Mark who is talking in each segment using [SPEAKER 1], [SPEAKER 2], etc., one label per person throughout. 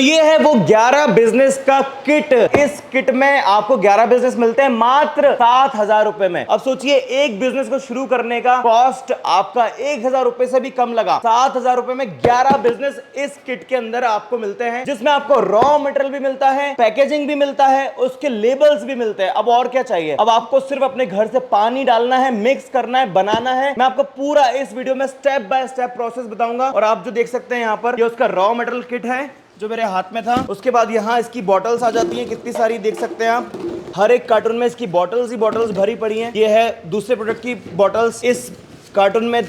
[SPEAKER 1] ये है वो 11 बिजनेस का किट। इस किट में आपको 11 बिजनेस मिलते हैं मात्र 7,000 रुपए में। अब सोचिए एक बिजनेस को शुरू करने का कॉस्ट आपका 1,000 रुपए से भी कम लगा। 7,000 रुपए में 11 बिजनेस इस किट के अंदर आपको मिलते हैं, जिसमें आपको रॉ मटेरियल भी मिलता है, पैकेजिंग भी मिलता है, उसके लेबल्स भी मिलते हैं। अब और क्या चाहिए? अब आपको सिर्फ अपने घर से पानी डालना है, मिक्स करना है, बनाना है। मैं आपको पूरा इस वीडियो में स्टेप बाय स्टेप प्रोसेस बताऊंगा। और आप जो देख सकते हैं यहाँ पर, ये उसका रॉ मटेरियल किट है जो मेरे हाथ में था। उसके बाद यहाँ इसकी बॉटल्स आ जाती हैं, कितनी सारी देख सकते हैं आप। हर एक कार्टून में इसकी बॉटल्स ही बॉटल्स भरी पड़ी हैं। ये है दूसरे प्रोडक्ट की बॉटल्स। इस कार्टून में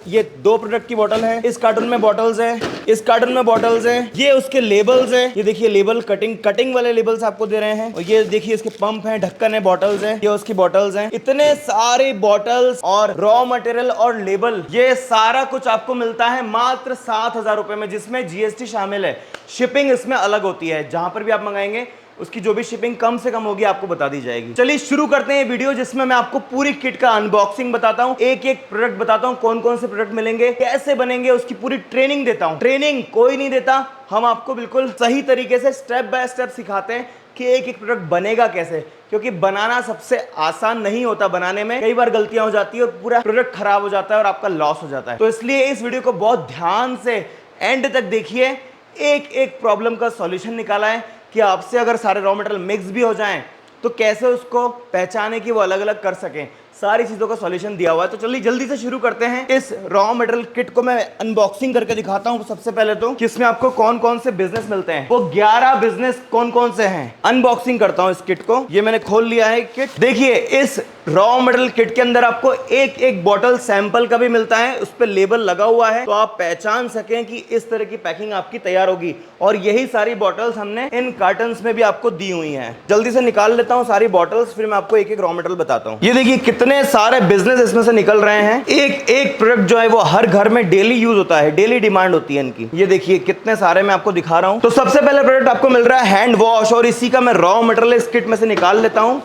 [SPEAKER 1] ये दो प्रोडक्ट की बॉटल है। इस कार्टून में बॉटल्स हैं, इस कार्टून में बॉटल्स हैं। ये उसके लेबल्स हैं। ये देखिए लेबल, कटिंग वाले लेबल्स आपको दे रहे हैं। और ये देखिए इसके पंप हैं, ढक्कन है, बॉटल्स हैं। ये उसकी बॉटल्स हैं। इतने सारे बॉटल्स और रॉ मटेरियल और लेबल, ये सारा कुछ आपको मिलता है मात्र 7,000 रुपए में, जिसमें जीएसटी शामिल है। शिपिंग इसमें अलग होती है, जहां पर भी आप मंगाएंगे उसकी जो भी शिपिंग कम से कम होगी आपको बता दी जाएगी। चलिए शुरू करते हैं वीडियो, जिसमें मैं आपको पूरी किट का अनबॉक्सिंग बताता हूं, एक एक प्रोडक्ट बताता हूं, कौन कौन से प्रोडक्ट मिलेंगे, कैसे बनेंगे, उसकी पूरी ट्रेनिंग देता हूं। ट्रेनिंग कोई नहीं देता, हम आपको बिल्कुल सही तरीके से स्टेप बाय स्टेप सिखाते हैं कि एक एक प्रोडक्ट बनेगा कैसे। क्योंकि बनाना सबसे आसान नहीं होता, बनाने में कई बार गलतियां हो जाती है और पूरा प्रोडक्ट खराब हो जाता है और आपका लॉस हो जाता है। तो इसलिए इस वीडियो को बहुत ध्यान से एंड तक देखिए। एक एक प्रॉब्लम का सॉल्यूशन निकाला है कि आपसे अगर सारे रॉ मटेरियल मिक्स भी हो जाएं तो कैसे उसको पहचाने कि वो अलग अलग कर सकें। सारी चीजों का सॉल्यूशन दिया हुआ है। तो चलिए जल्दी से शुरू करते हैं। इस रॉ मटेरियल किट को मैं अनबॉक्सिंग करके दिखाता हूं सबसे पहले तो, कि इसमें आपको कौन कौन से बिजनेस मिलते हैं। वो 11 बिजनेस कौन कौन से हैं, अनबॉक्सिंग करता हूं इस किट को। ये मैंने खोल लिया है किट। देखिए इस रॉ मटेरियल किट के अंदर आपको एक एक बॉटल सैंपल का भी मिलता है, उस पर लेबल लगा हुआ है, तो आप पहचान सकें कि इस तरह की पैकिंग आपकी तैयार होगी। और यही सारी बॉटल्स हमने इन कार्टन्स में भी आपको दी हुई हैं। जल्दी से निकाल लेता हूं सारी बॉटल्स, फिर मैं आपको एक एक रॉ मटेरियल बताता हूं। ये देखिए कितने सारे बिजनेस इसमें से निकल रहे हैं। एक एक प्रोडक्ट जो है वो हर घर में डेली यूज होता है, डेली डिमांड होती है इनकी। ये देखिए कितने सारे मैं आपको दिखा रहा हूं। तो सबसे पहले प्रोडक्ट आपको मिल रहा है हैंड वॉश, और इसी का मैं रॉ मटेरियल इस किट में से निकाल लेता हूं।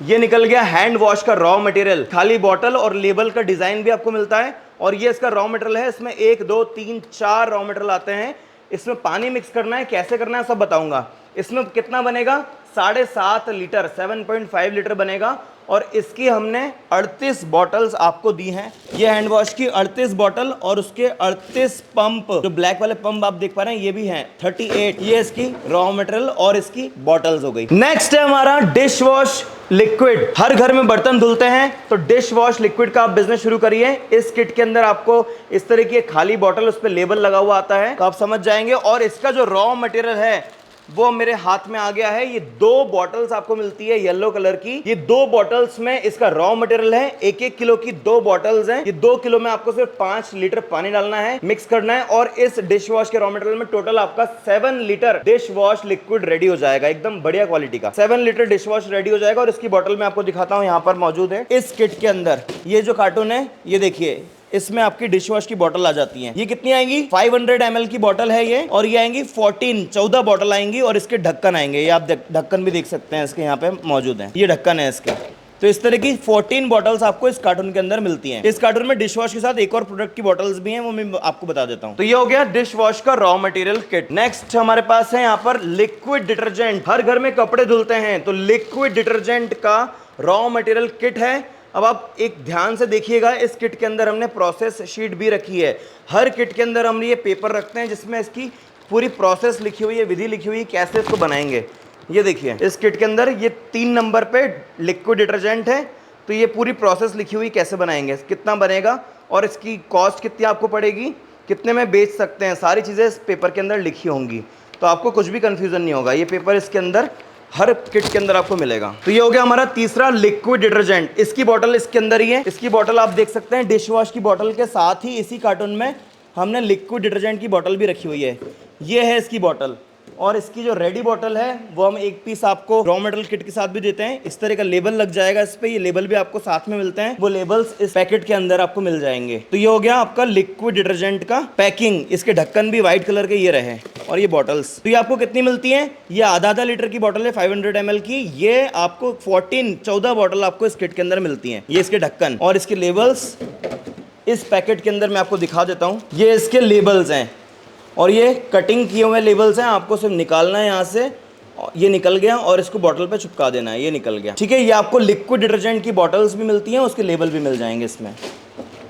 [SPEAKER 1] ये निकल गया हैंड वॉश का रॉ मटेरियल। खाली बॉटल और लेबल का डिजाइन भी आपको मिलता है। और ये इसका रॉ मटेरियल है। इसमें 1 2 3 4 रॉ मटेरियल आते हैं। इसमें पानी मिक्स करना है, कैसे करना है सब बताऊंगा। इसमें कितना बनेगा, 7.5 लीटर, 7.5 लीटर बनेगा। और इसकी हमने 38 बॉटल्स आपको दी हैं। ये हैंड वॉश की 38 बॉटल और उसके 38 पंप, जो ब्लैक वाले पंप आप देख पा रहे हैं ये भी हैं 38। ये इसकी रॉ मटेरियल और इसकी बॉटल्स हो गई। नेक्स्ट है हमारा डिश वॉश लिक्विड। हर घर में बर्तन धुलते हैं, तो डिश वॉश लिक्विड का आप बिजनेस शुरू करिए। इस किट के अंदर आपको इस तरह की खाली बॉटल, उस पर लेबल लगा हुआ आता है, तो आप समझ जाएंगे। और इसका जो रॉ मटेरियल है वो मेरे हाथ में आ गया है। ये 2 बॉटल्स आपको मिलती है येलो कलर की। ये 2 बॉटल्स में इसका रॉ मटेरियल है। 1-1 किलो की 2 बॉटल्स हैं। ये 2 किलो में आपको सिर्फ 5 लीटर पानी डालना है, मिक्स करना है। और इस डिश वॉश के रॉ मटेरियल में टोटल आपका 7 litre dish wash liquid ready हो जाएगा, एकदम बढ़िया क्वालिटी का 7 लीटर डिश वॉश रेडी हो जाएगा। और इसकी बॉटल मैं आपको दिखाता हूँ, यहाँ पर मौजूद है इस किट के अंदर। ये जो कार्टून है ये देखिए, इसमें आपकी डिश वॉश की बोतल आ जाती है। ये कितनी आएंगी, 500 ml की बोतल है ये। और ये आएंगी 14 बोतल आएंगी। और इसके ढक्कन आएंगे, ये आप ढक्कन भी देख सकते हैं, इसके यहाँ पे मौजूद है, ये ढक्कन है इसके। तो इस तरह की 14 बॉटल्स आपको इस कार्टून के अंदर मिलती हैं। इस कार्टून में डिश वॉश के साथ एक और प्रोडक्ट की बॉटल्स भी हैं, वो मैं आपको बता देता हूं। तो ये हो गया डिश वॉश का रॉ मटेरियल किट। नेक्स्ट हमारे पास है यहाँ पर लिक्विड डिटर्जेंट। हर घर में कपड़े धुलते हैं, तो लिक्विड डिटर्जेंट का रॉ मटेरियल किट है। अब आप एक ध्यान से देखिएगा, इस किट के अंदर हमने प्रोसेस शीट भी रखी है। हर किट के अंदर हम ये पेपर रखते हैं जिसमें इसकी पूरी प्रोसेस लिखी हुई है, विधि लिखी हुई है, कैसे इसको बनाएंगे। ये देखिए इस किट के अंदर ये 3 नंबर पे लिक्विड डिटर्जेंट है, तो ये पूरी प्रोसेस लिखी हुई कैसे बनाएंगे, कितना बनेगा और इसकी कॉस्ट कितनी आपको पड़ेगी, कितने में बेच सकते हैं, सारी चीज़ें इस पेपर के अंदर लिखी होंगी। तो आपको कुछ भी कन्फ्यूज़न नहीं होगा। ये पेपर इसके अंदर हर किट के अंदर आपको मिलेगा। तो ये हो गया हमारा तीसरा लिक्विड डिटर्जेंट। इसकी बोतल इसके अंदर ही है। इसकी बोतल आप देख सकते हैं, डिश वॉश की बोतल के साथ ही इसी कार्टून में हमने लिक्विड डिटर्जेंट की बोतल भी रखी हुई है। ये है इसकी बोतल। और इसकी जो रेडी बॉटल है वो हम एक पीस आपको रॉ मटेरियल किट के साथ भी देते हैं। इस तरह का लेबल लग जाएगा इस पे, ये लेबल भी आपको साथ में मिलते हैं। वो लेबल्स इस पैकेट के अंदर आपको मिल जाएंगे। तो ये हो गया आपका लिक्विड डिटर्जेंट का पैकिंग। इसके ढक्कन भी व्हाइट कलर के ये रहे और ये बॉटल्स। तो ये आपको कितनी मिलती है, ये आधा लीटर की बॉटल है 500 ml की। ये आपको 14 बॉटल आपको इस किट के अंदर मिलती है। ये इसके ढक्कन और इसके लेबल्स इस पैकेट के अंदर मैं आपको दिखा देता हूँ। ये इसके लेबल्स हैं, और ये कटिंग किए हुए लेबल्स हैं, आपको सिर्फ निकालना है यहाँ से, ये निकल गया और इसको बॉटल पे चिपका देना है, ये निकल गया। ठीक है, ये आपको लिक्विड डिटर्जेंट की बॉटल्स भी मिलती हैं, उसके लेबल भी मिल जाएंगे इसमें।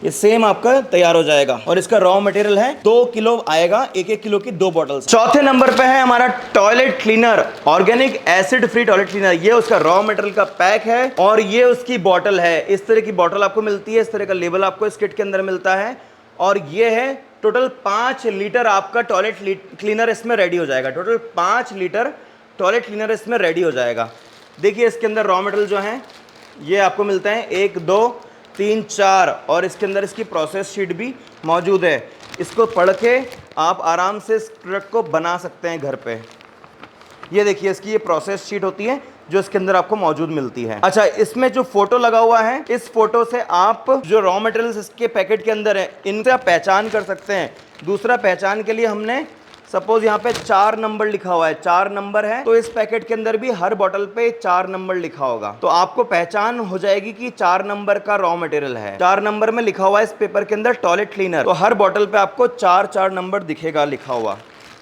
[SPEAKER 1] ये सेम आपका तैयार हो जाएगा और इसका रॉ मटेरियल है 2 किलो आएगा, 1-1 किलो की 2 बॉटल्स। चौथे नंबर पे है हमारा toilet cleaner, organic acid free toilet cleaner. ये उसका रॉ मटेरियल का पैक है और ये उसकी बॉटल है। इस तरह की बॉटल आपको मिलती है, इस तरह का लेबल आपको इस किट के अंदर मिलता है और ये है टोटल 5 लीटर आपका टॉयलेट क्लीनर इसमें रेडी हो जाएगा। टोटल 5 लीटर टॉयलेट क्लीनर इसमें रेडी हो जाएगा। देखिए इसके अंदर रॉ मटेरियल जो है ये आपको मिलता है 1, 2, 3, 4 और इसके अंदर इसकी प्रोसेस शीट भी मौजूद है। इसको पढ़ के आप आराम से इस प्रोडक्ट को बना सकते हैं घर पे। ये देखिए इसकी ये प्रोसेस शीट होती है जो इसके अंदर आपको मौजूद मिलती है। अच्छा, इसमें जो फोटो लगा हुआ है, इस फोटो से आप जो रॉ मटेरियल्स इसके पैकेट के अंदर है इनसे आप पहचान कर सकते हैं। दूसरा, पहचान के लिए हमने सपोज यहाँ पे 4 नंबर लिखा हुआ है, 4 नंबर है तो इस पैकेट के अंदर भी हर बोतल पे 4 नंबर लिखा होगा, तो आपको पहचान हो जाएगी कि 4 नंबर का रॉ मटेरियल है। 4 नंबर में लिखा हुआ है इस पेपर के अंदर टॉयलेट क्लीनर, तो हर बोतल पे आपको 4-4 नंबर दिखेगा लिखा हुआ।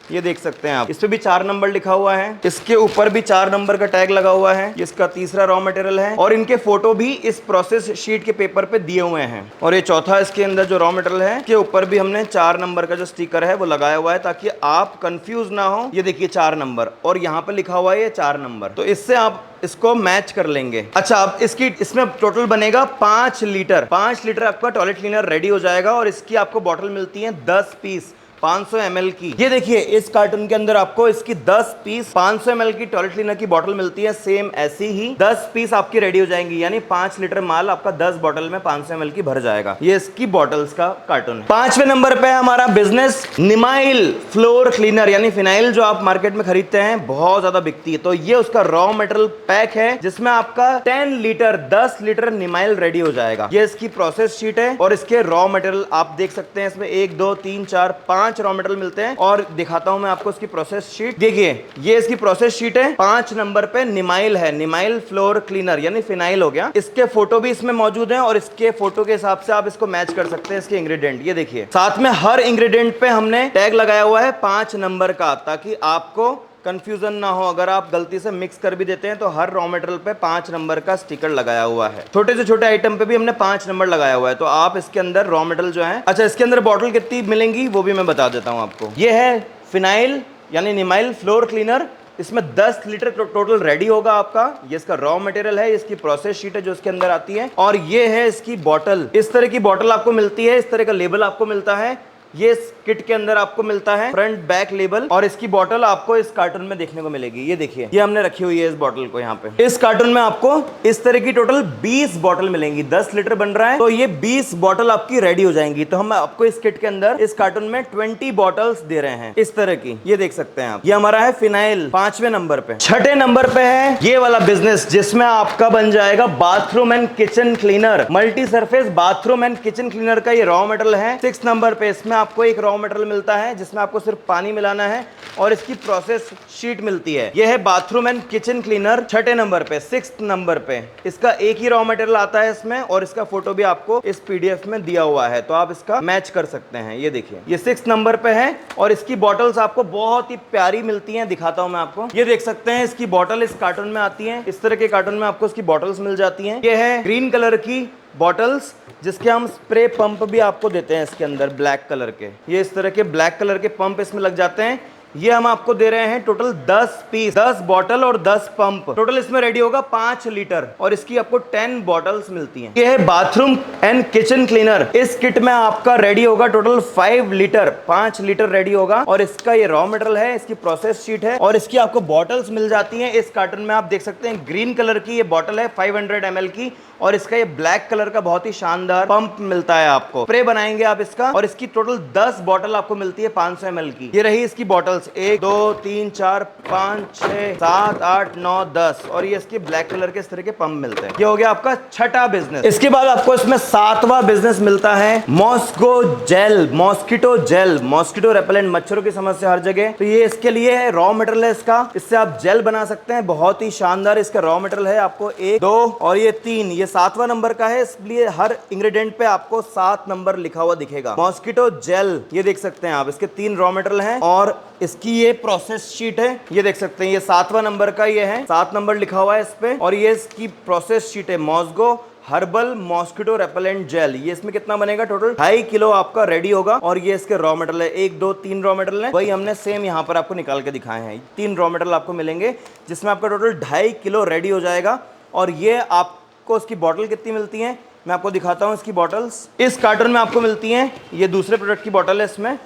[SPEAKER 1] ये देख सकते हैं आप, इस पे भी 4 नंबर लिखा हुआ है, इसके ऊपर भी 4 नंबर का टैग लगा हुआ है। इसका तीसरा रॉ मटेरियल है और इनके फोटो भी इस प्रोसेस शीट के पेपर पे दिए हुए हैं। और ये चौथा, इसके अंदर जो रॉ मटेरियल है के ऊपर भी हमने 4 नंबर का जो स्टिकर है वो लगाया हुआ है ताकि आप कंफ्यूज ना हो। ये देखिए 4 नंबर और यहाँ पे लिखा हुआ है ये 4 नंबर, तो इससे आप इसको मैच कर लेंगे। अच्छा, अब इसमें टोटल बनेगा 5 लीटर। 5 लीटर आपका टॉयलेट क्लीनर रेडी हो जाएगा और इसकी आपको बॉटल मिलती है 10 पीस 500 ml की। ये देखिए इस कार्टून के अंदर आपको इसकी 10 पीस 500 ml की टॉयलेट क्लीनर की बोतल मिलती है। सेम ऐसी ही 10 पीस आपकी रेडी हो जाएंगी, यानी 5 लीटर माल आपका 10 बोतल में 500 ml की भर जाएगा। ये इसकी बोतल्स का कार्टून है। 5वें नंबर पे है हमारा बिजनेस निमाइल फ्लोर क्लीनर, यानी फिनाइल जो आप मार्केट में खरीदते हैं, बहुत ज्यादा बिकती है। तो ये उसका रॉ मटेरियल पैक है जिसमें आपका 10 लीटर निमाइल रेडी हो जाएगा। ये इसकी प्रोसेस शीट है और इसके रॉ मटेरियल आप देख सकते हैं। इसमें 1, 2, 3, 4, 5 रॉ मटेरियल मिलते हैं और दिखाता हूं मैं आपको इसकी प्रोसेस शीट। देखिए ये इसकी प्रोसेस शीट है। 5 नंबर पे निमाइल है, निमाइल फ्लोर क्लीनर यानी फिनाइल हो गया। इसके फोटो भी इसमें मौजूद हैं और इसके फोटो के हिसाब से आप इसको मैच कर सकते हैं इसके इंग्रेडिएंट। ये देखिए साथ में हर इंग्रेडिएंट पे हमने टैग लगाया हुआ है 5 नंबर का, ताकि आपको कंफ्यूजन ना हो। अगर आप गलती से मिक्स कर भी देते हैं तो हर रॉ मटेरियल पे 5 नंबर का स्टिकर लगाया हुआ है। छोटे से छोटे आइटम पे भी हमने 5 नंबर लगाया हुआ है। तो आप इसके अंदर रॉ मटेरियल जो है, अच्छा इसके अंदर बॉटल कितनी मिलेंगी वो भी मैं बता देता हूं आपको। ये है फिनाइल यानी निमाइल फ्लोर क्लीनर, इसमें 10 लीटर टोटल रेडी होगा आपका। ये इसका रॉ मटेरियल है, इसकी प्रोसेस शीट है जो इसके अंदर आती है और ये है इसकी बॉटल। इस तरह की बॉटल आपको मिलती है, इस तरह का लेबल आपको मिलता है। ये इस किट के अंदर आपको मिलता है फ्रंट बैक लेबल और इसकी बोतल आपको इस कार्टून में देखने को मिलेगी। ये देखिए ये हमने रखी हुई है इस बोतल को यहाँ पे। इस कार्टून में आपको इस तरह की टोटल 20 बोतल मिलेंगी। 10 लीटर बन रहा है तो ये 20 बोतल आपकी रेडी हो जाएंगी। तो हम आपको इस किट के अंदर इस कार्टून में 20 बॉटल्स दे रहे हैं इस तरह की। ये देख सकते हैं आप, ये हमारा है फिनाइल 5वें नंबर पे। 6ठे नंबर पे है ये वाला बिजनेस जिसमें आपका बन जाएगा bathroom and kitchen cleaner, multi surface bathroom and kitchen cleaner का ये रॉ मटेरियल है। 6 नंबर पे इसमें आपको एक रॉ मटेरियल मिलता है जिसमें आपको सिर्फ पानी मिलाना है और इसकी प्रोसेस शीट मिलती है। यह है बाथरूम एंड किचन क्लीनर 6ठे नंबर पे। 6th नंबर पे इसका एक ही रॉ मटेरियल आता है इसमें और इसका फोटो भी आपको इस पीडीएफ में दिया हुआ है, तो आप इसका मैच कर सकते हैं। ये देखिए ये 6th नंबर पे है और इसकी बॉटल्स आपको बहुत ही प्यारी मिलती हैं, दिखाता हूं मैं आपको। ये देख सकते हैं इसकी बॉटल इस कार्टून में आती है, इस तरह के कार्टून में आपको इसकी बॉटल्स मिल जाती हैं। ये है ग्रीन कलर की बॉटल्स जिसके हम स्प्रे पंप भी आपको देते हैं इसके अंदर ब्लैक कलर के। ये इस तरह के ब्लैक कलर के पंप इसमें लग जाते हैं। ये हम आपको दे रहे हैं टोटल 10 पीस, 10 बॉटल और 10 पंप। टोटल इसमें रेडी होगा 5 लीटर और इसकी आपको 10 बॉटल्स मिलती हैं। ये है बाथरूम एंड किचन क्लीनर। इस किट में आपका रेडी होगा टोटल 5 लीटर, 5 लीटर रेडी होगा और इसका ये रॉ मटेरियल है, इसकी प्रोसेस शीट है और इसकी आपको बॉटल्स मिल जाती हैं। इस कार्टन में आप देख सकते हैं ग्रीन कलर की ये बॉटल है 500 ml की और इसका ये ब्लैक कलर का बहुत ही शानदार पंप मिलता है आपको। स्प्रे बनाएंगे आप इसका और इसकी टोटल 10 बॉटल आपको मिलती है 500 ml की। ये रही इसकी बॉटल्स। पांच, 1 2 3 4 5 6 7 8 9 10 और ये इसके ब्लैक कलर के इस तरह के पंप मिलते हैं। ये हो गया आपका छठा बिजनेस। इसके बाद आपको इसमें सातवां बिजनेस मिलता है Mosco gel, mosquito gel, mosquito repellent, मच्छरों की समस्या हर जगह, तो ये इसके लिए है, रॉ मटेरियल है इसका, इससे आप जेल बना सकते हैं, बहुत ही शानदार इसका रॉ मटेरियल है। आपको 1 2 और ये 3, ये 7वां नंबर का है, इसलिए हर इंग्रेडिएंट पे आपको 7 नंबर लिखा हुआ दिखेगा। मॉस्किटो जेल ये देख सकते हैं आप, इसके 3 रॉ मटेरियल हैं और इसकी ये प्रोसेस शीट है, ये देख सकते हैं, ये 7वां नंबर का ये है, 7 नंबर लिखा हुआ है इस पे, और ये इसकी प्रोसेस शीट है Mosco herbal mosquito repellent gel. ये इसमें कितना बनेगा, टोटल 2.5 किलो आपका रेडी होगा। और ये इसके रॉ मटेरियल है, 1 2 3 रॉ मटेरियल है, वही हमने सेम यहाँ पर आपको निकाल के दिखाए हैं। 3 रॉ मटेरियल आपको मिलेंगे जिसमें आपका टोटल 2.5 किलो रेडी हो जाएगा। और ये आपको इसकी बॉटल कितनी मिलती है मैं आपको दिखाता हूँ। इसकी बॉटल्स इस कार्टन में आपको मिलती हैं, ये दूसरे प्रोडक्ट की बॉटल है इसमें,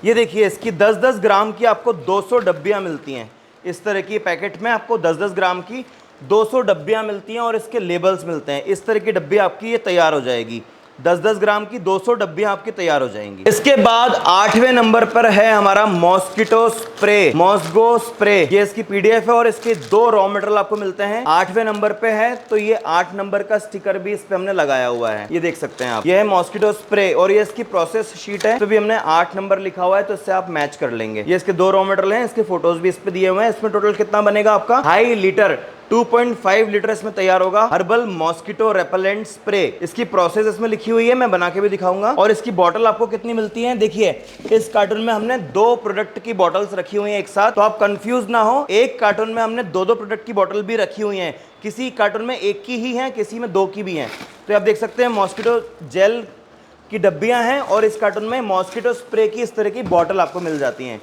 [SPEAKER 1] ये देखिए इसकी 10-10 ग्राम की आपको 200 डब्बियाँ मिलती हैं। इस तरह की पैकेट में आपको 10-10 ग्राम की 200 डब्बियाँ मिलती हैं और इसके लेबल्स मिलते हैं। इस तरह की डब्बी आपकी ये तैयार हो जाएगी, 10-10 ग्राम की 200 डब्बियाँ आपकी तैयार हो जाएंगी। इसके बाद 8वें नंबर पर है हमारा मॉस्किटो स्प्रे, मॉस्को स्प्रे, ये इसकी पीडीएफ है और इसके 2 रॉ मटेरियल आपको मिलते हैं। 8वें नंबर पे है, तो ये 8 नंबर का स्टिकर भी इस पे हमने लगाया हुआ है, ये देख सकते हैं आप, ये है मॉस्किटो स्प्रे और ये इसकी प्रोसेस शीट है, तो भी हमने 8 नंबर लिखा हुआ है, तो इससे आप मैच कर लेंगे। ये इसके 2 रॉ मटेरियल हैं, इसके फोटोज भी इस पे दिए हुए हैं। इसमें टोटल कितना बनेगा आपका 2.5 लीटर, 2.5 लीटर इसमें तैयार होगा हर्बल मॉस्किटो रेपेलेंट स्प्रे। इसकी प्रोसेस इसमें लिखी हुई है, मैं बना के भी दिखाऊंगा। और इसकी बॉटल आपको कितनी मिलती है, देखिए इस कार्टून में हमने 2 प्रोडक्ट की बॉटल्स रखी हुई हैं एक साथ, तो आप कंफ्यूज ना हो। एक कार्टून में हमने 2-2 प्रोडक्ट की बॉटल भी रखी हुई हैं, किसी कार्टून में 1 की ही है, किसी में 2 की भी हैं। तो आप देख सकते हैं मॉस्किटो जेल की डब्बियां हैं और इस कार्टून में मॉस्किटो स्प्रे की इस तरह की बॉटल आपको मिल जाती हैं,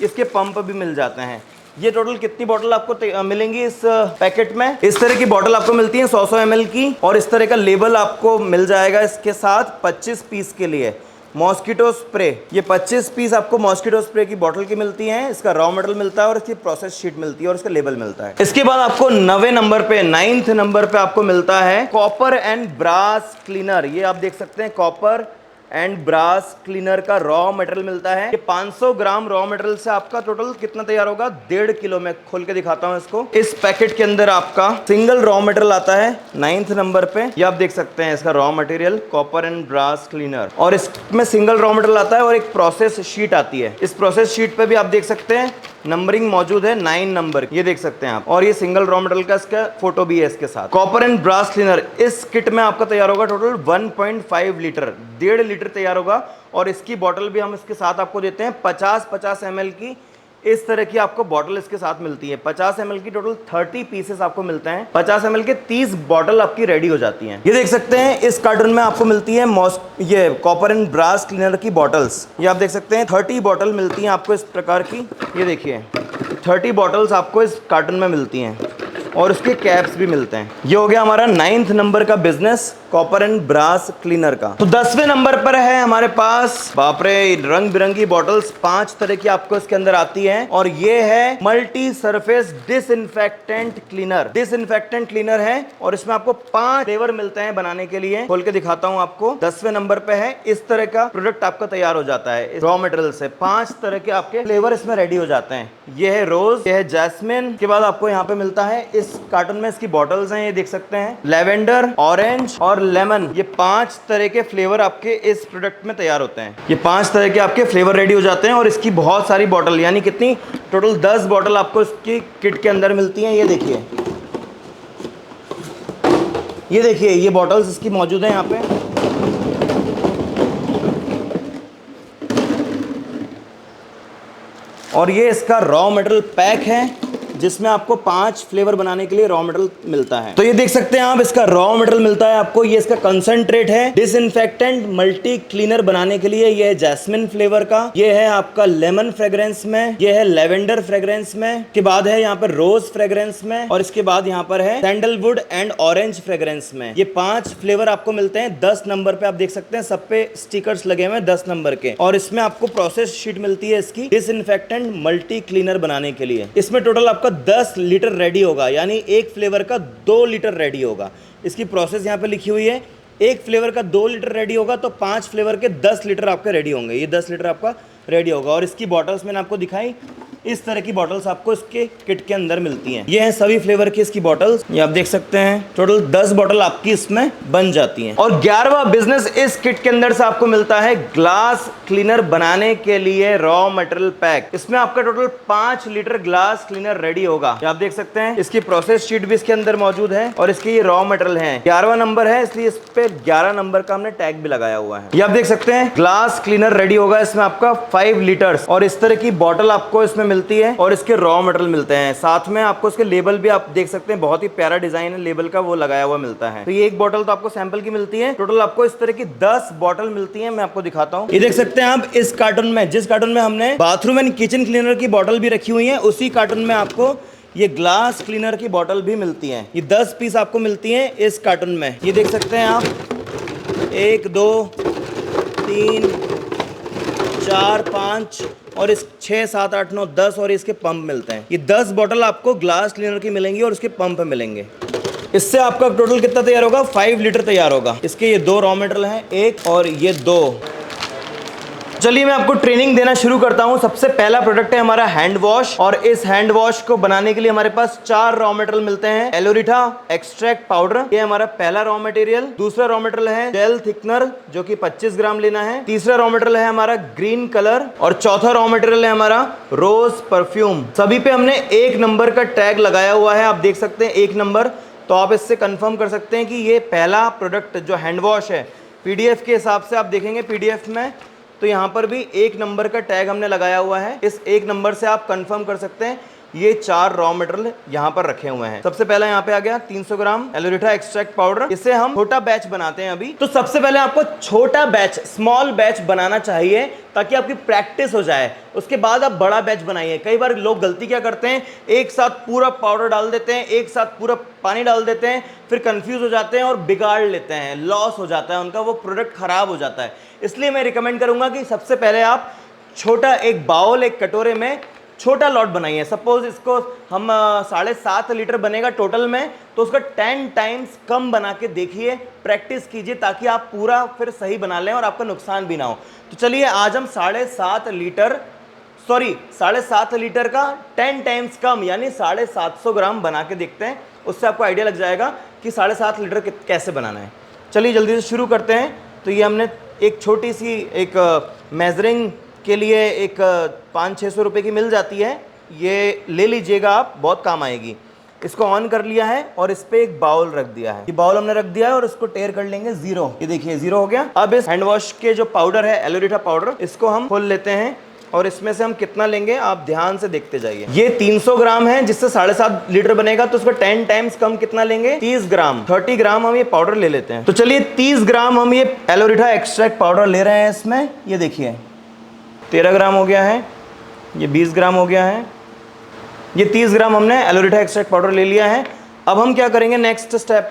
[SPEAKER 1] इसके पंप भी मिल जाते हैं। ये टोटल कितनी बॉटल आपको मिलेंगी इस पैकेट में, इस तरह की बॉटल आपको मिलती है 100-100 ml की, और इस तरह का लेबल आपको मिल जाएगा इसके साथ 25 पीस के लिए मॉस्किटो स्प्रे। ये 25 पीस आपको मॉस्किटो स्प्रे की बॉटल की मिलती हैं, इसका रॉ मटेरियल मिलता है और इसकी प्रोसेस शीट मिलती है और इसका लेबल मिलता है। इसके बाद आपको 9वें नंबर पे, 9th नंबर पे आपको मिलता है कॉपर एंड ब्रास क्लीनर। ये आप देख सकते हैं कॉपर एंड ब्रास क्लीनर का रॉ मटेरियल मिलता है। ये 500 ग्राम रॉ मटेरियल से आपका टोटल कितना तैयार होगा, 1.5 किलो। में खोल के दिखाता हूं इसको। इस पैकेट के अंदर आपका सिंगल रॉ मटेरियल आता है 9th नंबर पे, ये आप देख सकते हैं इसका raw material copper and brass cleaner, और इसमें सिंगल रॉ मटेरियल आता है और एक प्रोसेस शीट आती है। इस प्रोसेस शीट पे भी आप देख सकते हैं नंबरिंग मौजूद है 9 नंबर, ये देख सकते हैं आप, और ये सिंगल रॉ मटेरियल का इसका फोटो भी है इसके साथ। कॉपर एंड ब्रास क्लीनर इस किट में आपका तैयार होगा टोटल 1.5 लीटर, 1.5 लीटर तैयार होगा। और इसकी बॉटल भी हम इसके साथ आपको देते हैं 50-50 ml की, इस तरह की आपको बॉटल इसके साथ मिलती है। 50 ml की टोटल 30 पीसेस आपको मिलते हैं, 50 ml के 30 बॉटल आपकी रेडी हो जाती हैं। ये देख सकते हैं इस कार्टून में आपको मिलती है ये कॉपर एंड ब्रास क्लीनर की बॉटल्स, ये आप देख सकते हैं 30 बॉटल मिलती हैं आपको इस प्रकार की। ये देखिए 30 बॉटल्स आपको इस कार्टून में मिलती हैं और उसके कैप्स भी मिलते हैं। ये हो गया हमारा 9th नंबर का business copper and brass cleaner का। तो 10वें नंबर पर है हमारे पास, बाप रे, रंग बिरंगी बॉटल्स 5 तरह की आपको इसके अंदर आती हैं, और ये है multi surface disinfectant cleaner. Disinfectant cleaner है और इसमें आपको 5 फ्लेवर मिलते हैं बनाने के लिए। खोल के दिखाता हूं आपको। 10वें नंबर पे है, इस तरह का प्रोडक्ट आपका तैयार हो जाता है रॉ मटेरियल से। 5 तरह के आपके फ्लेवर इसमें रेडी हो जाते हैं। ये है रोज, ये है जैस्मिन, के बाद आपको यहाँ पे मिलता है इस कार्टून में इसकी बॉटल्स हैं, ये देख सकते हैं, लेवेंडर, ऑरेंज और लेमन। ये 5 तरह के फ्लेवर आपके इस प्रोडक्ट में तैयार होते हैं। ये 5 तरह के आपके फ्लेवर रेडी हो जाते हैं और इसकी बहुत सारी बॉटल, यानी कितनी, टोटल 10 बॉटल आपको इसकी किट के अंदर मिलती हैं। ये देखिए, ये देखिए, ये बॉटल्स इसकी मौजूद है यहाँ पे। और ये इसका रॉ मटेरियल पैक है जिसमें आपको 5 फ्लेवर बनाने के लिए रॉ मटेरियल मिलता है। तो ये देख सकते हैं आप, इसका रॉ मटेरियल मिलता है आपको। ये इसका कंसंट्रेट है डिसइंफेक्टेंट मल्टी क्लीनर बनाने के लिए। ये है जैस्मिन फ्लेवर का, ये है आपका लेमन फ्रेग्रेंस में, ये है लेवेंडर फ्रेग्रेंस में, के बाद है यहाँ पर रोज फ्रेग्रेंस में, और इसके बाद यहाँ पर है सैंडलवुड एंड ऑरेंज फ्रेग्रेंस में। ये 5 फ्लेवर आपको मिलते हैं। 10 नंबर पे आप देख सकते हैं सब पे स्टिकर्स लगे हुए हैं 10 नंबर के, और इसमें आपको प्रोसेस शीट मिलती है इसकी डिसइंफेक्टेंट मल्टी क्लीनर बनाने के लिए। इसमें टोटल आपका 10 लीटर रेडी होगा, यानी एक फ्लेवर का 2 लीटर रेडी होगा। इसकी प्रोसेस यहाँ पे लिखी हुई है। एक फ्लेवर का 2 लीटर रेडी होगा तो 5 फ्लेवर के 10 लीटर आपके रेडी होंगे। ये 10 लीटर आपका रेडी होगा। और इसकी बॉटल्स मैंने आपको दिखाई, इस तरह की बॉटल्स आपको इसके किट के अंदर मिलती हैं। ये हैं सभी फ्लेवर की इसकी बॉटल्स, ये आप देख सकते हैं। टोटल 10 बॉटल आपकी इसमें बन जाती हैं। और 11वां बिजनेस, इस किट के अंदर से आपको मिलता है ग्लास क्लीनर बनाने के लिए रॉ मटेरियल पैक। इसमें आपका total 5 litre glass cleaner ready होगा। आप देख सकते हैं इसकी प्रोसेस शीट भी इसके अंदर मौजूद है और इसके ये रॉ मटेरियल है। 11वां नंबर है, इसलिए इस पे 11 नंबर का हमने टैग भी लगाया हुआ है। ये आप देख सकते हैं ग्लास क्लीनर रेडी होगा। इसमें आपका 5 लीटर्स और इस तरह की बॉटल आपको इसमें मिलती है और इसके रॉ मटेरियल मिलते हैं। साथ में आपको इसके लेबल भी आप देख सकते हैं, बहुत ही प्यारा डिजाइन है लेबल का, वो लगाया हुआ मिलता है। तो ये एक बॉटल तो आपको सैंपल की मिलती है। टोटल आपको इस तरह की 10 बॉटल मिलती है। मैं आपको दिखाता हूँ, ये देख सकते हैं आप इस कार्टून में, जिस कार्टून में हमने बाथरूम एंड किचन क्लीनर की बॉटल भी रखी हुई है, उसी कार्टून में आपको ये ग्लास क्लीनर की बॉटल भी मिलती है। ये 10 पीस आपको मिलती है इस कार्टून में। ये देख सकते हैं आप 1 2 3 4 5 और इस 6 7 8 9 10 और इसके पंप मिलते हैं। ये 10 बॉटल आपको ग्लास क्लीनर की मिलेंगी और उसके पंप मिलेंगे। इससे आपका टोटल कितना तैयार होगा? 5 लीटर तैयार होगा। इसके ये 2 रॉ मटेरियल हैं, एक और ये 2। चलिए मैं आपको ट्रेनिंग देना शुरू करता हूं। सबसे पहला प्रोडक्ट है हमारा हैंड वॉश, और इस हैंड वॉश को बनाने के लिए हमारे पास 4 रॉ मटेरियल मिलते हैं। एलोरिथा एक्सट्रैक्ट पाउडर, ये हमारा पहला रॉ मटेरियल। दूसरा रॉ मटेरियल है जेल थिकनर, जो कि 25 ग्राम लेना है। तीसरा रॉ मटेरियल है हमारा ग्रीन कलर, और चौथा रॉ मटेरियल है हमारा रोज परफ्यूम। सभी पे हमने 1 नंबर का टैग लगाया हुआ है, आप देख सकते हैं 1 नंबर। तो आप इससे कंफर्म कर सकते हैं कि ये पहला प्रोडक्ट जो हैंड वॉश है, पीडीएफ के हिसाब से आप देखेंगे पीडीएफ में, तो यहाँ पर भी 1 नंबर का टैग हमने लगाया हुआ है। इस 1 नंबर से आप कंफर्म कर सकते हैं ये 4 रॉ मटेरियल यहाँ पर रखे हुए हैं। सबसे पहले यहाँ पे आ गया 300 ग्राम एलोरिथा एक्सट्रैक्ट पाउडर। इससे हम छोटा बैच बनाते हैं अभी। तो सबसे पहले आपको छोटा बैच, स्मॉल बैच बनाना चाहिए ताकि आपकी प्रैक्टिस हो जाए। उसके बाद आप बड़ा बैच बनाइए। कई बार लोग गलती क्या करते हैं, एक साथ पूरा पाउडर डाल देते हैं, एक साथ पूरा पानी डाल देते हैं, फिर कंफ्यूज हो जाते हैं और बिगाड़ लेते हैं, लॉस हो जाता है उनका, वो प्रोडक्ट खराब हो जाता है। इसलिए मैं रिकमेंड करूंगा कि सबसे पहले आप छोटा एक बाउल, एक कटोरे में छोटा लॉट बनाइए। सपोज इसको हम 7.5 लीटर बनेगा टोटल में, तो उसका 10 टाइम्स कम बना के देखिए, प्रैक्टिस कीजिए ताकि आप पूरा फिर सही बना लें और आपका नुकसान भी ना हो। तो चलिए आज हम 7.5 लीटर का 10 टाइम्स कम यानी 750 ग्राम बना के देखते हैं। उससे आपको आइडिया लग जाएगा कि 7.5 लीटर कैसे बनाना है। चलिए जल्दी से शुरू करते हैं। तो ये हमने एक छोटी सी एक मेजरिंग के लिए एक 500-600 रुपये की मिल जाती है, ये ले लीजिएगा आप, बहुत काम आएगी। इसको ऑन कर लिया है और इस पे एक बाउल रख दिया है। ये बाउल हमने रख दिया है और इसको टेयर कर लेंगे 0। ये देखिए 0 हो गया। अब इस हैंड वॉश के जो पाउडर है, एलोरिथा पाउडर, इसको हम खोल लेते हैं और इसमें से हम कितना लेंगे आप ध्यान से देखते जाइए। ये 300 ग्राम है जिससे 7.5 लीटर बनेगा, तो उसको 10 टाइम्स कम कितना लेंगे? 30 ग्राम। 30 ग्राम हम ये पाउडर ले लेते हैं। तो चलिए 30 ग्राम हम ये एलोरिथा एक्सट्रैक्ट पाउडर ले रहे हैं। इसमें ये देखिए 13 ग्राम हो गया है, ये 20 ग्राम हो गया है, ये 30 ग्राम हमने एलोरिथा एक्सट्रैक्ट पाउडर ले लिया है। अब हम क्या करेंगे नेक्स्ट स्टेप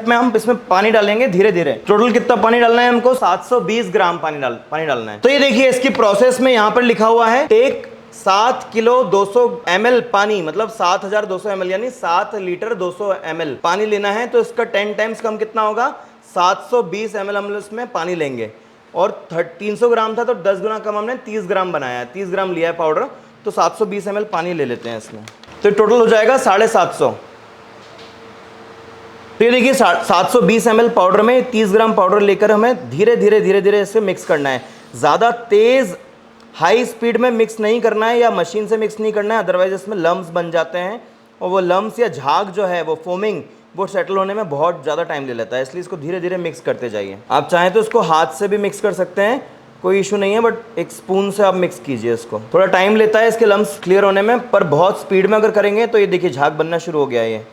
[SPEAKER 1] में हम इसमें पानी डालेंगे धीरे धीरे। टोटल कितना पानी डालना है हमको? 720 ग्राम पानी डालना है। तो ये देखिए इसकी प्रोसेस में यहाँ पर लिखा हुआ है टेक 7 किलो 200 ml पानी, मतलब 7200 ml यानी 7 लीटर 200 ml पानी लेना है। तो इसका 10 टाइम्स कम कितना होगा? 720 ml हम इसमें पानी लेंगे। और 300 ग्राम था तो 10 गुना कम हमने 30 ग्राम बनाया है, 30 ग्राम लिया है पाउडर, तो 720 ml पानी ले लेते हैं इसमें। तो टोटल हो जाएगा 750। तो ये देखिए 720 ml पाउडर में 30 ग्राम पाउडर लेकर हमें धीरे धीरे इसे मिक्स करना है। ज़्यादा तेज़ हाई स्पीड में मिक्स नहीं करना है या मशीन से मिक्स नहीं करना है, अदरवाइज इसमें लम्स बन जाते हैं और वो लम्स या झाग जो है वो फोमिंग वो सेटल होने में बहुत ज़्यादा टाइम ले लेता है। इसलिए इसको धीरे धीरे मिक्स करते जाइए। आप चाहें तो इसको हाथ से भी मिक्स कर सकते हैं, कोई इशू नहीं है, बट एक स्पून से आप मिक्स कीजिए इसको। थोड़ा टाइम लेता है इसके लम्स क्लियर होने में, पर बहुत स्पीड में अगर करेंगे तो ये देखिए झाग बनना शुरू हो गया है।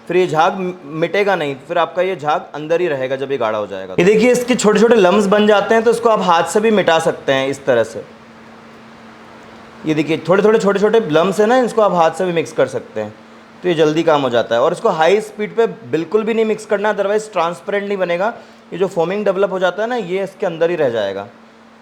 [SPEAKER 1] फिर ये झाग मिटेगा नहीं, फिर आपका ये झाग अंदर ही रहेगा जब ये गाढ़ा हो जाएगा। ये देखिए इसके छोटे छोटे लम्स बन जाते हैं, तो इसको आप हाथ से भी मिटा सकते हैं इस तरह से। ये देखिए छोटे छोटे लम्स है ना, इसको आप हाथ से भी मिक्स कर सकते हैं, तो ये जल्दी काम हो जाता है। और इसको हाई स्पीड पे बिल्कुल भी नहीं मिक्स करना, अदरवाइज ट्रांसपेरेंट नहीं बनेगा। ये जो फोमिंग डेवलप हो जाता है ना, ये इसके अंदर ही रह जाएगा।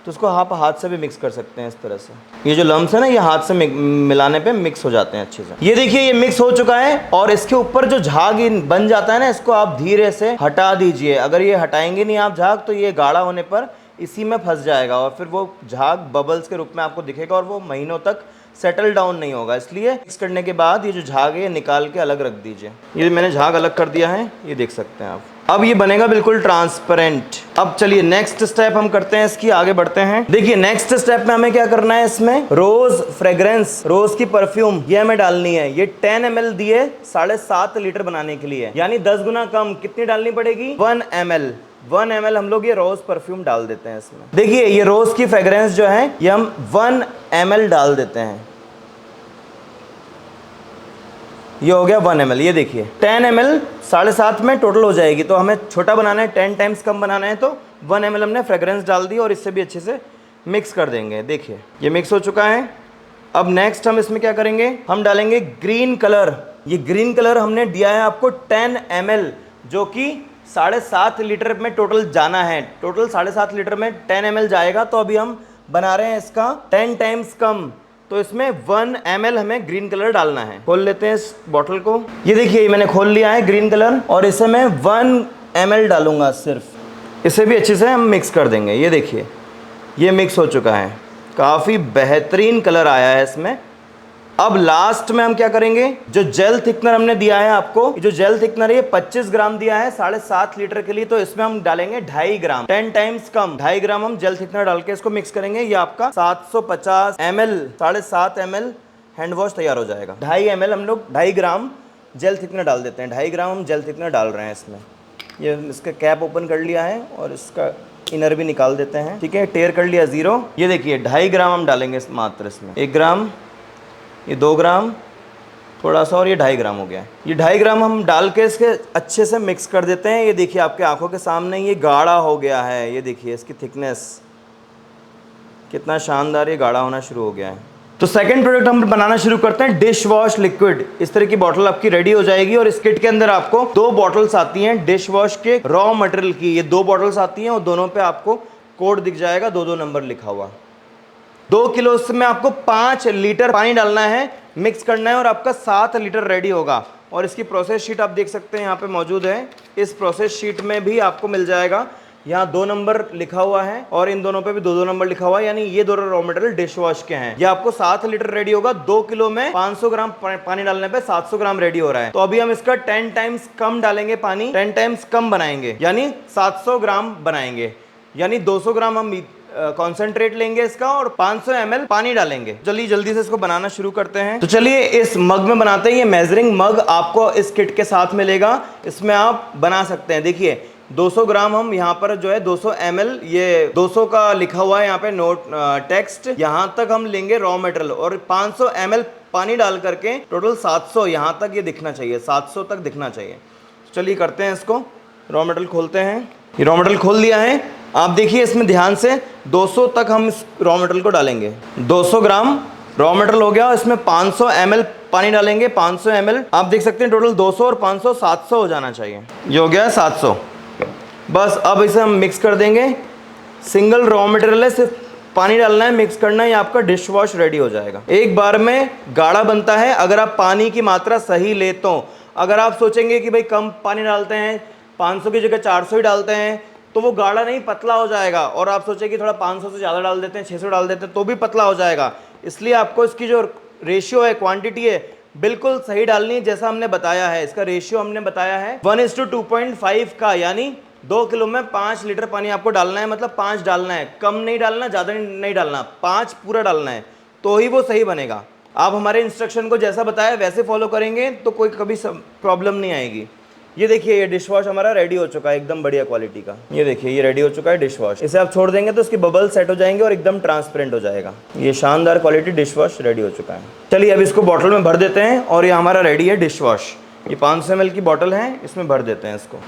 [SPEAKER 1] तो इसको आप हाथ से भी मिक्स कर सकते हैं इस तरह से। ये जो लम्स है ना, ये हाथ से मिलाने पे मिक्स हो जाते हैं अच्छे से। ये देखिए ये मिक्स हो चुका है और इसके ऊपर जो झाग बन जाता है ना, इसको आप धीरे से हटा दीजिए। अगर ये हटाएंगे नहीं आप झाग, तो ये गाढ़ा होने पर इसी में फंस जाएगा और फिर वो झाग बबल्स के रूप में आपको दिखेगा और वो महीनों तक सेटल डाउन नहीं होगा। इसलिए मिक्स करने के बाद ये जो झाग है ये निकाल के अलग रख दीजिए। ये मैंने झाग अलग कर दिया है, ये देख सकते हैं आप। अब ये बनेगा बिल्कुल ट्रांसपेरेंट। अब चलिए नेक्स्ट स्टेप हम करते हैं इसकी, आगे बढ़ते हैं। देखिए नेक्स्ट स्टेप में हमें क्या करना है, इसमें रोज फ्रेग्रेंस, रोज की परफ्यूम ये हमें डालनी है। ये 10 ml दिए 7.5 लीटर बनाने के लिए, यानी 10 गुना कम। कितनी डालनी पड़ेगी? 1 ml हम लोग ये रोज परफ्यूम डाल देते हैं इसमें। देखिए ये रोज की फ्रेग्रेंस जो है ये हम 1 ml डाल देते हैं। ये हो गया 1 ml। ये देखिए 10 ml 7.5 में टोटल हो जाएगी, तो हमें छोटा बनाना है, 10 टाइम्स कम बनाना है, तो 1 ml हमने फ्रेग्रेंस डाल दी और इससे भी अच्छे से मिक्स कर देंगे। देखिए ये मिक्स हो चुका है। अब नेक्स्ट हम इसमें क्या करेंगे, हम डालेंगे ग्रीन कलर। ये ग्रीन कलर हमने दिया है आपको 10 ml, जो कि 7.5 लीटर में टोटल जाना है। टोटल 7.5 लीटर में 10 ml जाएगा, तो अभी हम बना रहे हैं इसका 10 टाइम्स कम, तो इसमें 1 ml हमें ग्रीन कलर डालना है। खोल लेते हैं इस बॉटल को। ये देखिए मैंने खोल लिया है ग्रीन कलर और इसे मैं 1 ml डालूंगा सिर्फ। इसे भी अच्छे से हम मिक्स कर देंगे। ये देखिए ये मिक्स हो चुका है, काफ़ी बेहतरीन कलर आया है इसमें। अब लास्ट में हम क्या करेंगे, जो जेल थिकनर हमने दिया है आपको, जो जेल थिकनर है 25 ग्राम दिया है 7.5 लीटर के लिए, तो इसमें हम डालेंगे 2.5 ग्राम, 10 टाइम्स कम 2.5 ग्राम हम जेल थिकनर डाल के इसको मिक्स करेंगे। ये आपका 750 ml 7.5 ml हैंड वॉश तैयार हो जाएगा। 2.5 ml हम लोग 2.5 ग्राम जेल थिकनर डाल देते हैं। 2.5 ग्राम हम जेल थिकनर डाल रहे हैं इसमें। ये इसका कैप ओपन कर लिया है और इसका इनर भी निकाल देते हैं। ठीक है, टेयर कर लिया 0। ये देखिए 2.5 ग्राम हम डालेंगे मात्र इसमें। 1 ग्राम, ये 2 ग्राम थोड़ा सा, और ये 2.5 ग्राम हो गया है। ये 2.5 ग्राम हम डाल के इसके अच्छे से मिक्स कर देते हैं। ये देखिए आपके आंखों के सामने ये गाढ़ा हो गया है। ये देखिए इसकी थिकनेस कितना शानदार, ये गाढ़ा होना शुरू हो गया है। तो सेकंड प्रोडक्ट हम बनाना शुरू करते हैं, डिश वॉश लिक्विड। इस तरह की बॉटल आपकी रेडी हो जाएगी और इस किट के अंदर आपको 2 बॉटल्स आती हैं डिश वॉश के रॉ मटेरियल की। ये 2 बॉटल्स आती हैं और दोनों पे आपको कोड दिख जाएगा, 2-2 नंबर लिखा हुआ। 2 किलो में आपको 5 लीटर पानी डालना है, मिक्स करना है और आपका 7 लीटर रेडी होगा। और इसकी प्रोसेस शीट आप देख सकते हैं यहाँ पे मौजूद है। इस प्रोसेस शीट में भी आपको मिल जाएगा, यहाँ 2 नंबर लिखा हुआ है और इन दोनों पे भी 2-2 नंबर लिखा हुआ है, यानी ये दोनों रॉ मटेरियल डिश वॉश के हैं। ये आपको 7 लीटर रेडी होगा। 2 किलो में 500 ग्राम पानी डालने पे 700 ग्राम रेडी हो रहा है। तो अभी हम इसका 10 टाइम्स कम डालेंगे पानी, 10 टाइम्स कम बनाएंगे, यानी 700 ग्राम बनाएंगे, यानी 200 ग्राम हम कॉन्सेंट्रेट लेंगे इसका और 500 ml पानी डालेंगे। चलिए जल्दी से इसको बनाना शुरू करते हैं। तो चलिए इस मग में बनाते हैं। ये मेजरिंग मग आपको इस किट के साथ मिलेगा, इसमें आप बना सकते हैं। देखिए 200 ग्राम हम यहाँ पर जो है 200 ml, ये 200 का लिखा हुआ है यहाँ पे नोट टेक्स्ट, यहाँ तक हम लेंगे रॉ मटेरियल और 500 ml पानी डाल करके टोटल 700 यहाँ तक ये दिखना चाहिए, 700 तक दिखना चाहिए। चलिए करते हैं इसको, रॉ मटेरियल खोलते हैं। ये रॉ मटेरियल खोल दिया है। आप देखिए इसमें ध्यान से 200 तक हम इस रॉ मटेरियल को डालेंगे। 200 ग्राम रॉ मटेरियल हो गया, इसमें 500 ml पानी डालेंगे। 500 ml आप देख सकते हैं, टोटल 200 और 500 700 हो जाना चाहिए। ये हो गया 700। बस अब इसे हम मिक्स कर देंगे। सिंगल रॉ मटेरियल है, सिर्फ पानी डालना है, मिक्स करना है, ये आपका डिश वॉश रेडी हो जाएगा। एक बार में गाढ़ा बनता है अगर आप पानी की मात्रा सही ले तो। अगर आप सोचेंगे कि भाई कम पानी डालते हैं, 500 की जगह 400 ही डालते हैं, तो वो गाढ़ा नहीं पतला हो जाएगा। और आप सोचें कि थोड़ा 500 से ज़्यादा डाल देते हैं, 600 डाल देते हैं, तो भी पतला हो जाएगा। इसलिए आपको इसकी जो रेशियो है, क्वांटिटी है, बिल्कुल सही डालनी है, जैसा हमने बताया है। इसका रेशियो हमने बताया है 1:2.5 का, यानी 2 किलो में 5 लीटर पानी आपको डालना है, मतलब 5 डालना है, कम नहीं डालना, ज़्यादा नहीं डालना, 5 पूरा डालना है, तो ही वो सही बनेगा। आप हमारे इंस्ट्रक्शन को जैसा बताया वैसे फॉलो करेंगे तो कोई कभी प्रॉब्लम नहीं आएगी। ये देखिए ये डिश वॉश हमारा रेडी हो चुका है, एकदम बढ़िया क्वालिटी का। ये देखिए ये रेडी हो चुका है डिश वॉश। इसे आप छोड़ देंगे तो इसके बबल सेट हो जाएंगे और एकदम ट्रांसपेरेंट हो जाएगा। ये शानदार क्वालिटी डिश वॉश रेडी हो चुका है। चलिए अब इसको बॉटल में भर देते हैं और ये हमारा रेडी है डिश वॉश। ये 500 ml की बॉटल है, इसमें भर देते हैं इसको।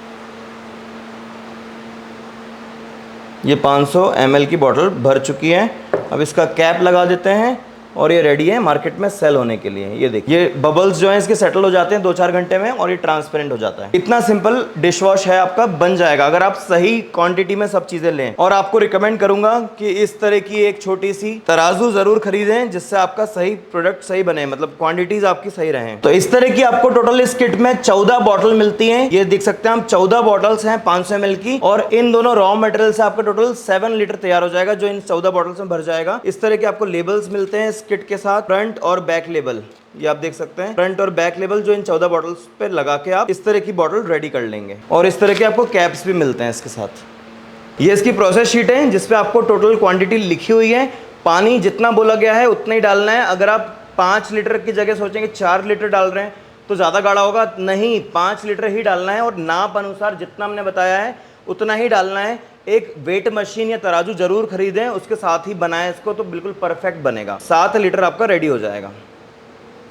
[SPEAKER 1] ये 500 ml की बॉटल भर चुकी है। अब इसका कैप लगा देते हैं और ये रेडी है मार्केट में सेल होने के लिए। ये देखिए, ये बबल्स जो हैं इसके सेटल हो जाते हैं 2-4 घंटे में और ये ट्रांसपेरेंट हो जाता है। इतना सिंपल डिश वॉश है आपका, बन जाएगा अगर आप सही क्वांटिटी में सब चीजें लें। और आपको रिकमेंड करूंगा कि इस तरह की एक छोटी सी तराजू जरूर खरीदें जिससे आपका सही प्रोडक्ट सही बने, मतलब क्वांटिटीज आपकी सही रहे। तो इस तरह की आपको टोटल इस किट में 14 बॉटल मिलती है। ये देख सकते हैं हम 14 बॉटल्स हैं 500 ml की, और इन दोनों रॉ मटेरियल से आपका टोटल 7 लीटर तैयार हो जाएगा जो इन 14 बॉटल्स में भर जाएगा। इस तरह के आपको लेबल्स मिलते हैं इस किट के साथ, फ्रंट और बैक लेबल। ये आप देख सकते हैं फ्रंट और बैक लेबल जो इन 14 बॉटल्स पे लगा के आप इस तरह की बॉटल रेडी कर लेंगे। और इस तरह के आपको कैप्स भी मिलते हैं इसके साथ। ये इसकी प्रोसेस शीट है जिसपे आपको टोटल क्वांटिटी लिखी हुई है। पानी जितना बोला गया है उतना ही डालना है। अगर आप 5 लीटर की जगह सोचेंगे 4 लीटर डाल रहे हैं तो ज़्यादा गाढ़ा होगा, नहीं, 5 लीटर ही डालना है और नाप अनुसार जितना हमने बताया है उतना ही डालना है। एक वेट मशीन या तराजू जरूर खरीदें, उसके साथ ही बनाएं इसको तो बिल्कुल परफेक्ट बनेगा। 7 लीटर आपका रेडी हो जाएगा।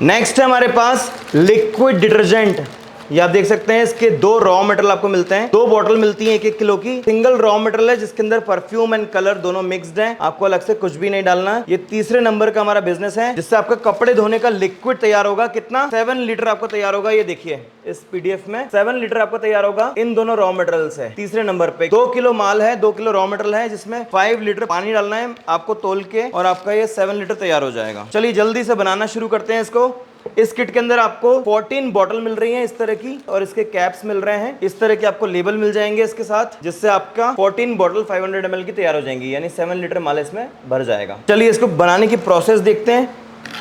[SPEAKER 1] नेक्स्ट है हमारे पास लिक्विड डिटर्जेंट। ये आप देख सकते हैं इसके 2 रॉ मटेरियल आपको मिलते हैं। 2 बॉटल मिलती है 1-1 किलो की। सिंगल रॉ मटेरियल है जिसके अंदर परफ्यूम एंड कलर दोनों मिक्स्ड हैं। आपको अलग से कुछ भी नहीं डालना है। ये तीसरे नंबर का हमारा बिजनेस है जिससे आपका कपड़े धोने का लिक्विड तैयार होगा। कितना? 7 लीटर आपको तैयार होगा। ये देखिए इस पीडीएफ में 7 लीटर आपको तैयार होगा इन दोनों रॉ मटेरियल से। तीसरे नंबर पे 2 किलो माल है, 2 किलो रॉ मटेरियल है जिसमें 5 लीटर पानी डालना है आपको तोल के, और आपका ये 7 लीटर तैयार हो जाएगा। चलिए जल्दी से बनाना शुरू करते हैं इसको। इस किट के अंदर आपको 14 बॉटल मिल रही हैं इस तरह की, और इसके कैप्स मिल रहे हैं। इस तरह के आपको लेबल मिल जाएंगे इसके साथ, जिससे आपका 14 बॉटल 500 ml की तैयार हो जाएंगी, यानी 7 लीटर माल इसमें भर जाएगा। चलिए इसको बनाने की प्रोसेस देखते हैं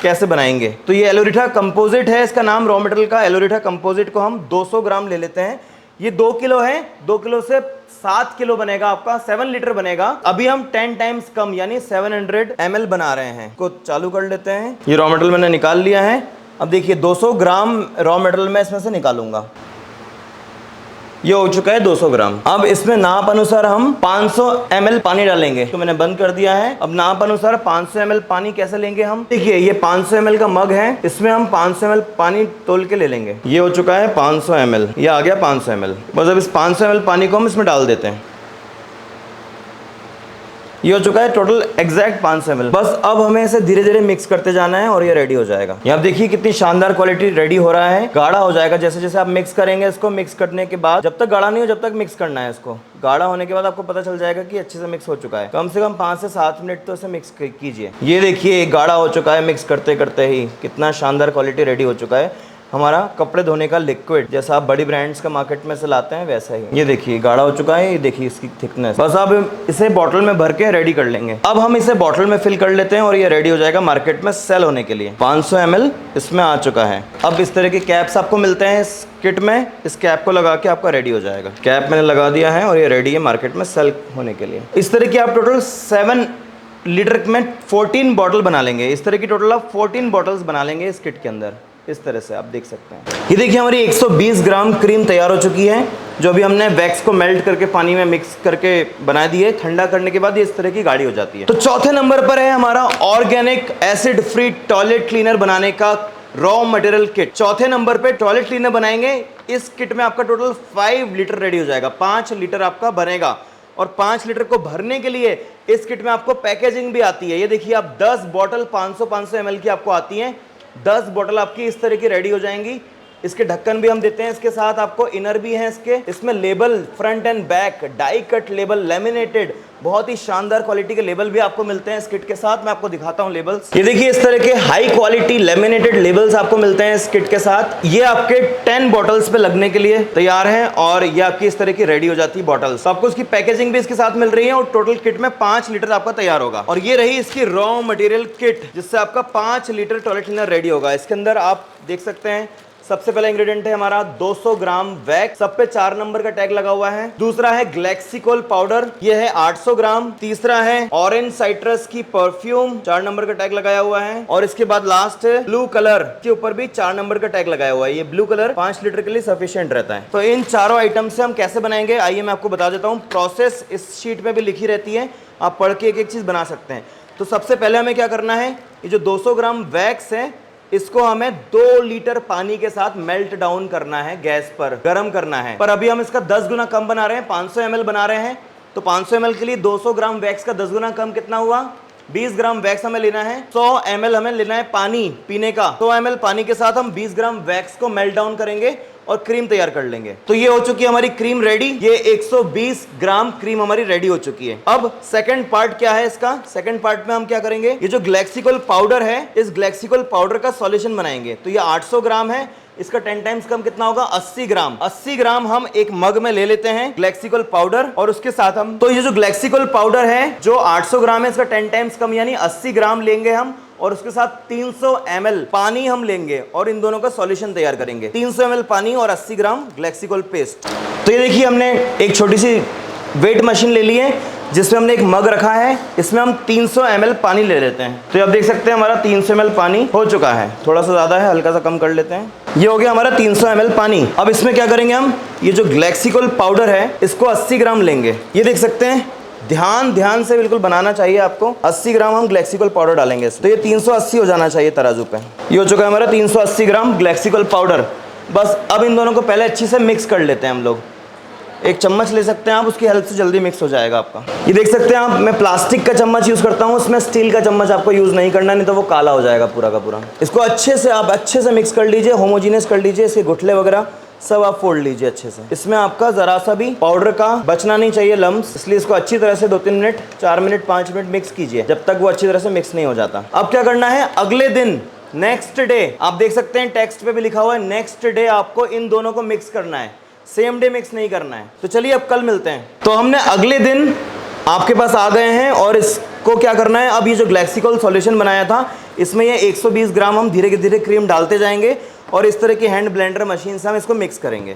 [SPEAKER 1] कैसे बनाएंगे। तो ये एलोरिथा कंपोजिट है इसका नाम, रॉ मटेरियल का। एलोरिथा कंपोजिट को हम 200 ग्राम ले लेते हैं। ये 2 किलो है, 2 किलो से 7 किलो बनेगा आपका, 7 लीटर बनेगा। अभी हम 10 टाइम्स कम यानी 700 ml बना रहे हैं। को चालू कर लेते हैं। ये रॉ मटेरियल मैंने निकाल लिया है। अब देखिए 200 ग्राम रॉ मटेरियल मैं इसमें से निकालूंगा। ये हो चुका है 200 ग्राम। अब इसमें नाप अनुसार हम 500 ml पानी डालेंगे। तो मैंने बंद कर दिया है। अब नाप अनुसार 500 ml पानी कैसे लेंगे हम? देखिए ये 500 ml का मग है, इसमें हम 500 ml पानी तोल के ले लेंगे। ये हो चुका है 500 ml, ये आ गया 500 ml। बस अब इस 500 ml पानी को हम इसमें डाल देते हैं। ये हो चुका है टोटल एग्जैक्ट 500 ml। बस अब हमें इसे धीरे धीरे मिक्स करते जाना है और ये रेडी हो जाएगा। यहाँ देखिए कितनी शानदार क्वालिटी रेडी हो रहा है। गाढ़ा हो जाएगा जैसे जैसे आप मिक्स करेंगे इसको। मिक्स करने के बाद जब तक गाढ़ा नहीं हो जब तक मिक्स करना है इसको। गाढ़ा होने के बाद आपको पता चल जाएगा कि अच्छे से मिक्स हो चुका है। कम से कम 5 से 7 मिनट तो इसे मिक्स कीजिए। ये देखिए गाढ़ा हो चुका है मिक्स करते करते ही। कितना शानदार क्वालिटी रेडी हो चुका है हमारा कपड़े धोने का लिक्विड, जैसा आप बड़ी ब्रांड्स का मार्केट में से लाते हैं वैसा ही। ये देखिए गाढ़ा हो चुका है, ये देखिए इसकी थिकनेस। बस अब इसे बॉटल में भर के रेडी कर लेंगे। अब हम इसे बॉटल में फिल कर लेते हैं और ये रेडी हो जाएगा मार्केट में सेल होने के लिए। 500 ml इसमें आ चुका है। अब इस तरह के कैप्स आपको मिलते हैं इस किट में। इस कैप को लगा के आपका रेडी हो जाएगा। कैप मैंने लगा दिया है और ये रेडी है मार्केट में सेल होने के लिए। इस तरह की आप टोटल 7 लीटर में 14 बॉटल बना लेंगे। इस तरह की टोटल आप 14 बॉटल्स बना लेंगे इस किट के अंदर। इस तरह से आप देख सकते हैं। ये देखिए हमारी 120 ग्राम क्रीम तैयार हो चुकी है, जो अभी हमने वैक्स को मेल्ट करके पानी में मिक्स करके बना दी है। ठंडा करने के बाद ये इस तरह की गाढ़ी हो जाती है। तो चौथे नंबर पर है हमारा organic acid free toilet cleaner बनाने का रॉ मटेरियल किट। चौथे नंबर पे टॉयलेट क्लीनर बनाएंगे। इस किट में आपका टोटल 5 लीटर रेडी हो जाएगा। 5 लीटर आपका बनेगा, और 5 लीटर को भरने के लिए इस किट में आपको पैकेजिंग भी आती है। ये देखिए आप 10 बॉटल 500 ml की आपको आती है। 10 बॉटल आपकी इस तरह की रेडी हो जाएंगी। इसके ढक्कन भी हम देते हैं इसके साथ। आपको इनर भी है इसके। इसमें label front and back die cut label laminated, बहुत ही शानदार क्वालिटी के लेबल भी आपको मिलते हैं इस किट के साथ। मैं आपको दिखाता हूं लेबल्स। ये देखिए इस तरह के हाई क्वालिटी लेमिनेटेड लेबल्स आपको मिलते हैं इस किट के साथ। ये आपके 10 बॉटल्स पे लगने के लिए तैयार हैं और ये आपकी इस तरह की रेडी हो जाती है बॉटल्स। आपको इसकी पैकेजिंग भी इसके साथ मिल रही है और टोटल किट में 5 लीटर आपका तैयार होगा। और ये रही इसकी रॉ मटेरियल किट, जिससे आपका 5 लीटर टॉयलेट क्लीनर रेडी होगा। इसके अंदर आप देख सकते हैं सबसे पहला इंग्रेडिएंट है हमारा 200 ग्राम वैक्स, सब पे 4 नंबर का टैग लगा हुआ है। दूसरा है ग्लेक्सिकोल पाउडर, ये है 800 ग्राम। तीसरा है ऑरेंज साइट्रस की परफ्यूम, 4 नंबर का टैग लगाया हुआ है। और इसके बाद लास्ट है ब्लू कलर, के ऊपर भी 4 नंबर का टैग लगाया हुआ है। ये ब्लू कलर 5 लीटर के लिए सफिशिएंट रहता है। तो इन चारों आइटम से हम कैसे बनाएंगे आइए मैं आपको बता देता हूँ। प्रोसेस इस शीट में भी लिखी रहती है, आप पढ़ के एक एक चीज बना सकते हैं। तो सबसे पहले हमें क्या करना है, ये जो 200 ग्राम वैक्स है इसको हमें 2 लीटर पानी के साथ मेल्ट डाउन करना है, गैस पर गर्म करना है। पर अभी हम इसका 10 गुना कम बना रहे हैं, 500 ml बना रहे हैं। तो 500 ml के लिए 200 ग्राम वैक्स का 10 गुना कम कितना हुआ? 20 ग्राम वैक्स हमें लेना है, 100 ml हमें लेना है पानी पीने का। 100 ml पानी के साथ हम 20 ग्राम वैक्स को मेल्ट डाउन करेंगे और क्रीम तैयार कर लेंगे। तो ये हो चुकी है हमारी क्रीम रेडी। ये 120 ग्राम क्रीम हमारी रेडी हो चुकी है। अब सेकंड पार्ट क्या है इसका? सेकंड पार्ट में हम क्या करेंगे, ये जो ग्लेक्सिकल पाउडर है, इस ग्लेक्सिकल पाउडर का सॉल्यूशन बनाएंगे। तो ये 800 ग्राम है, इसका 10 टाइम्स कम कितना होगा? 80 ग्राम। 80 ग्राम हम एक मग में ले लेते हैं ग्लेक्सिकल पाउडर, और उसके साथ हम, तो ये जो ग्लेक्सिकल पाउडर है जो 800 ग्राम है, इसका 10 टाइम्स कम यानी 80 ग्राम लेंगे हम, और उसके साथ 300 ml पानी हम लेंगे और इन दोनों का सॉल्यूशन तैयार करेंगे। 300 ml पानी और 80 ग्राम ग्लेक्सिकल पेस्ट। तो ये देखिए हमने एक छोटी सी वेट मशीन ले ली है जिसमें हमने एक मग रखा है, इसमें हम 300 ml पानी ले लेते हैं। तो आप देख सकते हैं हमारा 300 ml पानी हो चुका है, थोड़ा सा ज़्यादा है, हल्का सा कम कर लेते हैं। ये हो गया हमारा 300 ml पानी। अब इसमें क्या करेंगे हम, ये जो ग्लेक्सिकल पाउडर है इसको 80 ग्राम लेंगे। ये देख सकते हैं, ध्यान से बिल्कुल बनाना चाहिए आपको। 80 ग्राम हम ग्लेक्सिकल पाउडर डालेंगे, तो ये 380 हो जाना चाहिए तराजू पे। ये हो चुका है हमारा 380 ग्राम ग्लेक्सिकल पाउडर। बस अब इन दोनों को पहले अच्छी से मिक्स कर लेते हैं हम लोग। एक चम्मच ले सकते हैं आप, उसकी हेल्प से जल्दी मिक्स हो जाएगा आपका। ये देख सकते हैं आप, मैं प्लास्टिक का चम्मच यूज़ करता हूँ, उसमें स्टील का चम्मच आपको यूज़ नहीं करना, नहीं तो वो काला हो जाएगा पूरा का पूरा। इसको अच्छे से आप मिक्स कर लीजिए, होमोजीनियस कर लीजिए। इसके गुठले वगैरह सब आप फोल्ड लीजिए अच्छे से। इसमें आपका जरा सा भी पाउडर का बचना नहीं चाहिए लम्स, इसलिए इसको अच्छी तरह से 2-3 मिनट, 4 मिनट, 5 मिनट मिक्स कीजिए, जब तक वो अच्छी तरह से मिक्स नहीं हो जाता। अब क्या करना है, अगले दिन, नेक्स्ट डे, आप देख सकते हैं टेक्स्ट पे भी लिखा हुआ है नेक्स्ट डे आपको इन दोनों को मिक्स करना है, सेम डे मिक्स नहीं करना है। तो चलिए अब कल मिलते हैं। तो हमने अगले दिन आपके पास आ गए हैं और इसको क्या करना है, अब ये जो ग्लेक्सिकल सॉल्यूशन बनाया था इसमें ये 120 ग्राम हम धीरे धीरे क्रीम डालते जाएंगे और इस तरह की हैंड ब्लेंडर मशीन से हम इसको मिक्स करेंगे।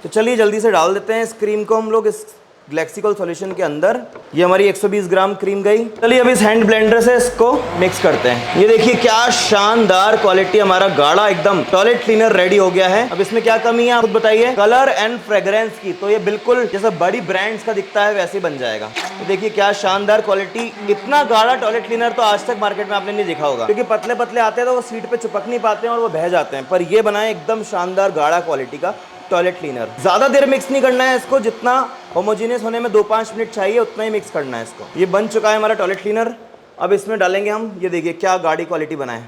[SPEAKER 1] तो चलिए जल्दी से डाल देते हैं इस क्रीम को हम लोग इस ग्लेक्सिकल सॉल्यूशन के अंदर। ये हमारी 120 ग्राम क्रीम गई। चलिए अब इस हैंड ब्लेंडर से इसको मिक्स करते हैं। ये देखिए क्या शानदार क्वालिटी, हमारा गाढ़ा एकदम टॉयलेट क्लीनर रेडी हो गया है। अब इसमें क्या कमी है आप खुद बताइए, कलर एंड फ्रेग्रेंस की। तो ये बिल्कुल जैसा बड़ी ब्रांड्स का दिखता है वैसे ही बन जाएगा। तो देखिए क्या शानदार क्वालिटी। इतना गाढ़ा टॉयलेट क्लीनर तो आज तक मार्केट में आपने नहीं देखा होगा, क्योंकि पतले पतले आते हैं तो वो सीट पे चिपक नहीं पाते हैं और वो बह जाते हैं, पर ये बनाए एकदम शानदार गाढ़ा क्वालिटी का टॉयलेट क्लीनर। ज़्यादा देर मिक्स नहीं करना है इसको, जितना होमोजीनियस होने में 2-5 मिनट चाहिए उतना ही मिक्स करना है इसको। ये बन चुका है हमारा टॉयलेट क्लीनर। अब इसमें डालेंगे हम, ये देखिए क्या गाढ़ी क्वालिटी बनाए,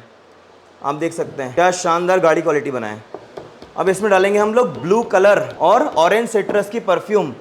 [SPEAKER 1] आप देख सकते हैं क्या शानदार गाढ़ी क्वालिटी बनाए। अब इसमें डालेंगे हम लोग ब्लू कलर और ऑरेंज सिट्रस की परफ्यूम।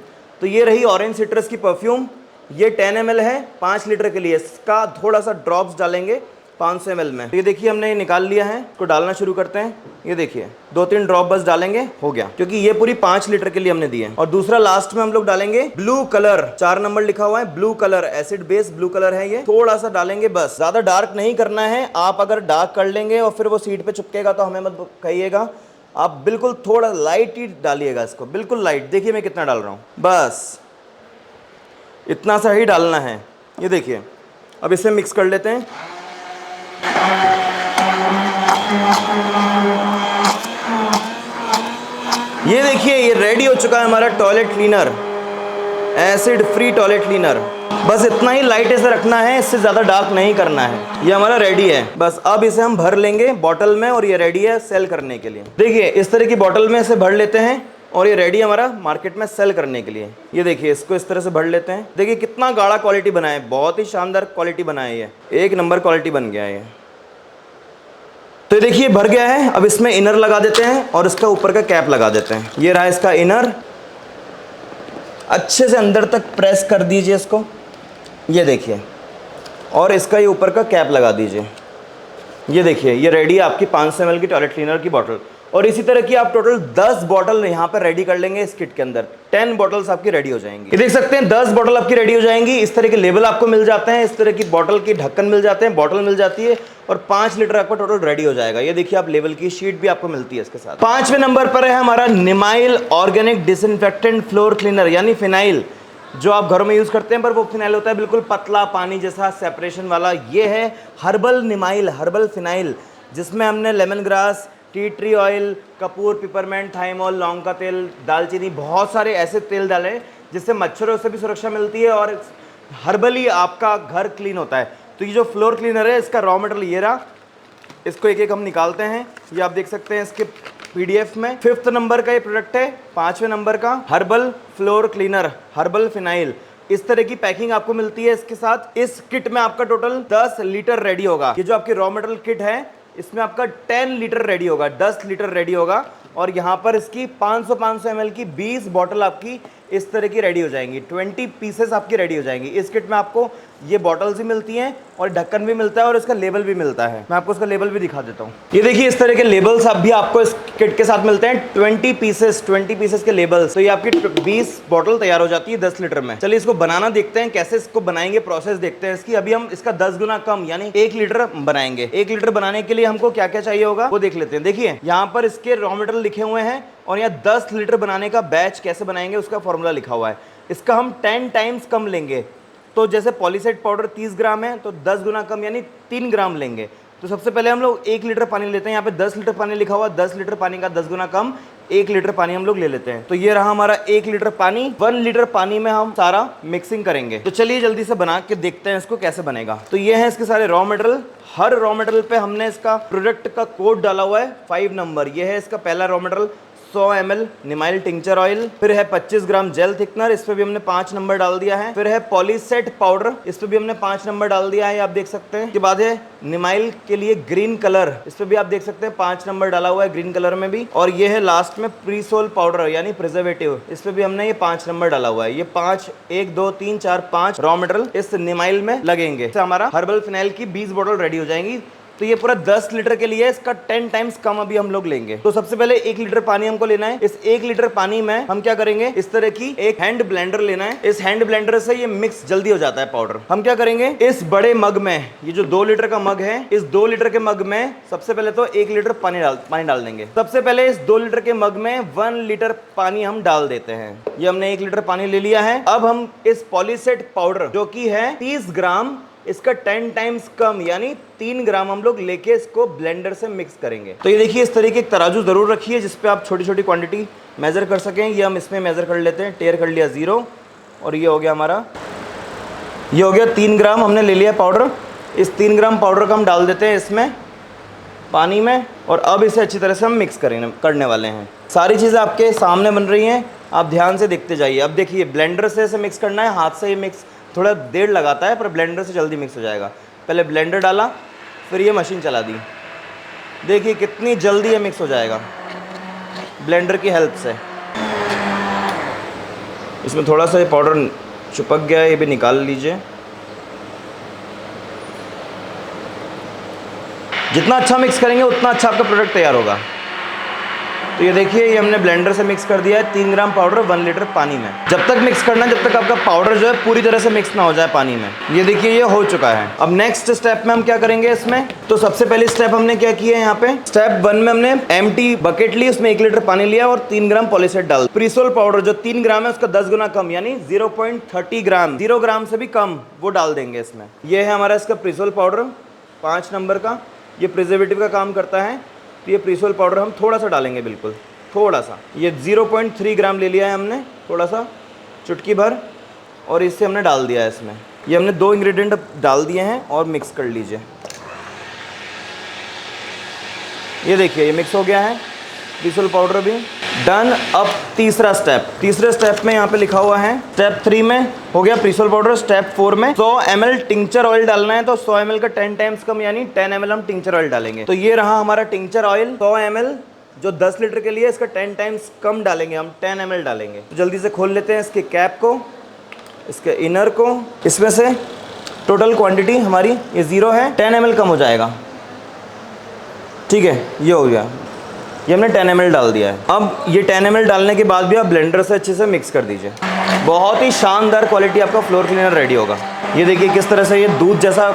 [SPEAKER 1] तो ये रही ऑरेंज सिट्रस की परफ्यूम, ये 10 ml है 5 लीटर के लिए। इसका थोड़ा सा ड्रॉप्स डालेंगे 500 ml में। तो ये देखिए हमने ये निकाल लिया है, इसको डालना शुरू करते हैं। ये देखिए 2-3 ड्रॉप बस डालेंगे, हो गया, क्योंकि ये पूरी 5 लीटर के लिए हमने दी है। और दूसरा लास्ट में हम लोग डालेंगे ब्लू कलर, 4 नंबर लिखा हुआ है, blue colour, acid base blue colour है ये। थोड़ा सा डालेंगे बस, ज्यादा डार्क नहीं करना है। आप अगर डार्क कर लेंगे और फिर वो सीट पे चिपकेगा तो हमें मत कहिएगा, आप बिल्कुल थोड़ा लाइट ही डालिएगा इसको, बिल्कुल लाइट। देखिए मैं कितना डाल रहा हूँ, बस इतना सा ही डालना है। ये देखिए अब इसे मिक्स कर लेते हैं। ये देखिए ये रेडी हो चुका है हमारा toilet cleaner, acid free toilet cleaner. बस इतना ही लाइट ऐसे रखना है, इससे ज़्यादा डार्क नहीं करना है। ये हमारा रेडी है। बस अब इसे हम भर लेंगे बॉटल में और ये रेडी है सेल करने के लिए। देखिए इस तरह की बॉटल में इसे भर लेते हैं और ये रेडी हमारा मार्केट में सेल करने के लिए। ये देखिए इसको इस तरह से भर लेते हैं। देखिए कितना गाढ़ा क्वालिटी बना है, बहुत ही शानदार क्वालिटी बना है, ये एक नंबर क्वालिटी बन गया है ये। तो देखिए भर गया है। अब इसमें इनर लगा देते हैं और इसका ऊपर का कैप लगा देते हैं। ये रहा इसका इनर, अच्छे से अंदर तक प्रेस कर दीजिए इसको, ये देखिए, और इसका ये ऊपर का कैप लगा दीजिए। ये देखिए ये रेडी है आपकी 500 ml की टॉयलेट क्लीनर की बॉटल। और इसी तरह की आप टोटल 10 बॉटल यहाँ पर रेडी कर लेंगे इस किट के अंदर। 10 बॉटल्स आपकी रेडी हो जाएंगी। ये देख सकते हैं 10 बॉटल आपकी रेडी हो जाएंगी। इस तरह के लेबल आपको मिल जाते हैं, इस तरह की बॉटल की ढक्कन मिल जाते हैं, बॉटल मिल जाती है और 5 लीटर आपका टोटल रेडी हो जाएगा। ये देखिए आप लेबल की शीट भी आपको मिलती है इसके साथ। 5वें नंबर पर है हमारा निमाइल ऑर्गेनिक डिसइंफेक्टेंट फ्लोर क्लीनर, यानी फिनाइल, जो आप घरों में यूज करते हैं, पर वो फिनाइल होता है बिल्कुल पतला पानी जैसा सेपरेशन वाला। ये है हर्बल निमाइल, हर्बल फिनाइल, जिसमें हमने lemon grass, tea tree oil, Kapoor, peppermint, thymol, लौंग का तेल, दालचीनी, बहुत सारे ऐसे तेल डाले जिससे मच्छरों से भी सुरक्षा मिलती है और हर्बली आपका घर क्लीन होता है। तो ये जो फ्लोर क्लीनर है इसका रॉ मटेरियल ये रहा, इसको एक एक हम निकालते हैं। ये आप देख सकते हैं इसके PDF में। 5th नंबर का ये प्रोडक्ट है, 5वें नंबर का herbal floor cleaner, herbal phenyl. इस तरह की पैकिंग आपको मिलती है इसके साथ। इस किट में आपका टोटल 10 लीटर रेडी होगा। ये जो आपकी रॉ मटेरियल किट है इसमें आपका 10 लीटर रेडी होगा, 10 लीटर रेडी होगा। और यहाँ पर इसकी 500 ml की 20 बॉटल आपकी इस तरह की रेडी हो जाएंगी, 20 पीसेस आपकी रेडी हो जाएंगी। इस किट में आपको ये बॉटल्स भी मिलती हैं और ढक्कन भी मिलता है और इसका लेबल भी मिलता है। मैं आपको इसका लेबल भी दिखा देता हूँ। ये देखिए इस तरह के लेबल्स अब भी आपको इस किट के साथ मिलते हैं, 20 पीसेस के लेबल्स। तो ये आपकी 20 बॉटल तैयार हो जाती है 10 लीटर में। चलिए इसको बनाना देखते हैं, कैसे इसको बनाएंगे, प्रोसेस देखते हैं इसकी। अभी हम इसका 10 गुना कम यानी 1 लीटर बनाएंगे। 1 लीटर बनाने के लिए हमको क्या क्या चाहिए होगा वो देख लेते हैं। देखिए यहाँ पर इसके रॉ मटेरियल लिखे हुए हैं और यहाँ 10 लीटर बनाने का बैच कैसे बनाएंगे उसका फॉर्मूला लिखा हुआ है। इसका हम 10 टाइम्स कम लेंगे। तो जैसे पॉलीसेट पाउडर 30 ग्राम है तो 10 गुना कम यानी 3 ग्राम लेंगे। तो सबसे पहले हम लोग 1 लीटर पानी लेते हैं। यहाँ पे 10 लीटर पानी लिखा हुआ, 10 लीटर पानी का 10 गुना कम 1 लीटर पानी हम लोग ले लेते हैं। तो ये रहा हमारा 1 लीटर पानी। 1 लीटर पानी में हम सारा मिक्सिंग करेंगे। तो चलिए जल्दी से बना के देखते हैं इसको कैसे बनेगा। तो ये है इसके सारे रॉ मटेरियल। हर रॉ मटेरियल पे हमने इसका प्रोडक्ट का कोड डाला हुआ है 5 नंबर। ये है इसका पहला रॉ मटेरियल 100 ml निमाइल टिंचर ऑयल। फिर है 25 ग्राम जेल थिकनर, इस पे भी हमने 5 नंबर डाल दिया है। फिर है पॉलीसेट पाउडर, इस पे भी हमने 5 नंबर डाल दिया है, आप देख सकते हैं। इसके बाद है निमाइल के लिए ग्रीन कलर, इस पे भी आप देख सकते हैं 5 नंबर डाला हुआ है ग्रीन कलर में भी। और ये है लास्ट में प्रीसोल पाउडर यानी प्रिजर्वेटिव, इस पे भी हमने ये 5 नंबर डाला हुआ है। ये 5 1 2 3 4 5 रॉ मटेरियल इस निमाइल में लगेंगे। इससे हमारा हर्बल फिनाइल की 20 बोतल रेडी हो जाएंगी। तो ये पूरा 10 लीटर के लिए इसका 10 टाइम्स कम अभी हम लोग लेंगे। तो सबसे पहले 1 लीटर पानी हमको लेना है। इस 1 लीटर पानी में हम क्या करेंगे, इस तरह की एक हैंड ब्लेंडर लेना है। इस हैंड ब्लेंडर से ये मिक्स जल्दी हो जाता है पाउडर। हम क्या करेंगे, इस बड़े मग में, ये जो 2 लीटर का मग है, इस 2 लीटर के मग में सबसे पहले तो 1 लीटर पानी डाल देंगे। सबसे पहले इस 2 लीटर के मग में 1 लीटर पानी हम डाल देते हैं। ये हमने 1 लीटर पानी ले लिया है। अब हम इस पॉलीसेट पाउडर जो कि है 30 ग्राम, इसका 10 टाइम्स कम यानी 3 ग्राम हम लोग लेके इसको ब्लेंडर से मिक्स करेंगे। तो ये देखिए इस तरीके एक तराजू जरूर रखिए जिसपे आप छोटी छोटी क्वांटिटी मेजर कर सकें। ये हम इसमें मेजर कर लेते हैं। टेयर कर लिया 0 और ये हो गया हमारा, ये हो गया 3 ग्राम हमने ले लिया पाउडर। इस 3 ग्राम पाउडर को हम डाल देते हैं इसमें पानी में और अब इसे अच्छी तरह से हम मिक्स करने वाले हैं। सारी चीज़ें आपके सामने बन रही हैं, आप ध्यान से देखते जाइए। अब देखिए ब्लेंडर से इसे मिक्स करना है, हाथ से ये मिक्स थोड़ा देर लगाता है पर ब्लेंडर से जल्दी मिक्स हो जाएगा। पहले ब्लेंडर डाला, फिर ये मशीन चला दी, देखिए कितनी जल्दी ये मिक्स हो जाएगा ब्लेंडर की हेल्प से। इसमें थोड़ा सा ये पाउडर चिपक गया है, ये भी निकाल लीजिए। जितना अच्छा मिक्स करेंगे उतना अच्छा आपका प्रोडक्ट तैयार होगा। तो ये देखिए ये हमने ब्लेंडर से मिक्स कर दिया है 3 ग्राम पाउडर 1 लीटर पानी में। जब तक मिक्स करना है जब तक आपका पाउडर जो है पूरी तरह से मिक्स ना हो जाए पानी में। ये देखिए ये हो चुका है। अब नेक्स्ट स्टेप में हम क्या करेंगे इसमें, तो सबसे पहले स्टेप हमने क्या किया है, यहाँ पे स्टेप 1 में हमने एम्प्टी बकेट ली, उसमें 1 लीटर पानी लिया और 3 ग्राम पॉलीसेट डाल। प्रीसोल पाउडर जो 3 ग्राम है उसका 10 गुना कम यानी 0.30 ग्राम, 0 ग्राम से भी कम वो डाल देंगे इसमें। ये है हमारा इसका प्रीसोल पाउडर 5 नंबर का, ये प्रिजर्वेटिव का काम करता है। तो ये प्रीसोल पाउडर हम थोड़ा सा डालेंगे, बिल्कुल थोड़ा सा। ये 0.3 ग्राम ले लिया है हमने, थोड़ा सा चुटकी भर, और इससे हमने डाल दिया है इसमें। ये हमने 2 इंग्रेडिएंट डाल दिए हैं और मिक्स कर लीजिए। ये देखिए ये मिक्स हो गया है प्रीसोल पाउडर भी डन। अब तीसरा स्टेप, तीसरे स्टेप में यहाँ पे लिखा हुआ है स्टेप 3 में हो गया प्रीसोल पाउडर। स्टेप 4 में 100 ml टिंचर ऑयल डालना है। तो 100 ml का 10 टाइम्स कम यानी 10 ml हम टिंचर ऑयल डालेंगे। तो ये रहा हमारा टिंचर ऑयल 100 ml जो 10 लीटर के लिए, इसका 10 टाइम्स कम डालेंगे हम, 10 ml डालेंगे। तो जल्दी से खोल लेते हैं इसके कैप को, इसके इनर को। इसमें से टोटल क्वांटिटी हमारी ये 0 है, 10 ml कम हो जाएगा। ठीक है, ये हो गया, ये हमने 10 ml डाल दिया है। अब ये 10 ml डालने के बाद भी आप ब्लेंडर से अच्छे से मिक्स कर दीजिए। बहुत ही शानदार क्वालिटी आपका फ्लोर क्लीनर रेडी होगा। ये देखिए किस तरह से ये दूध जैसा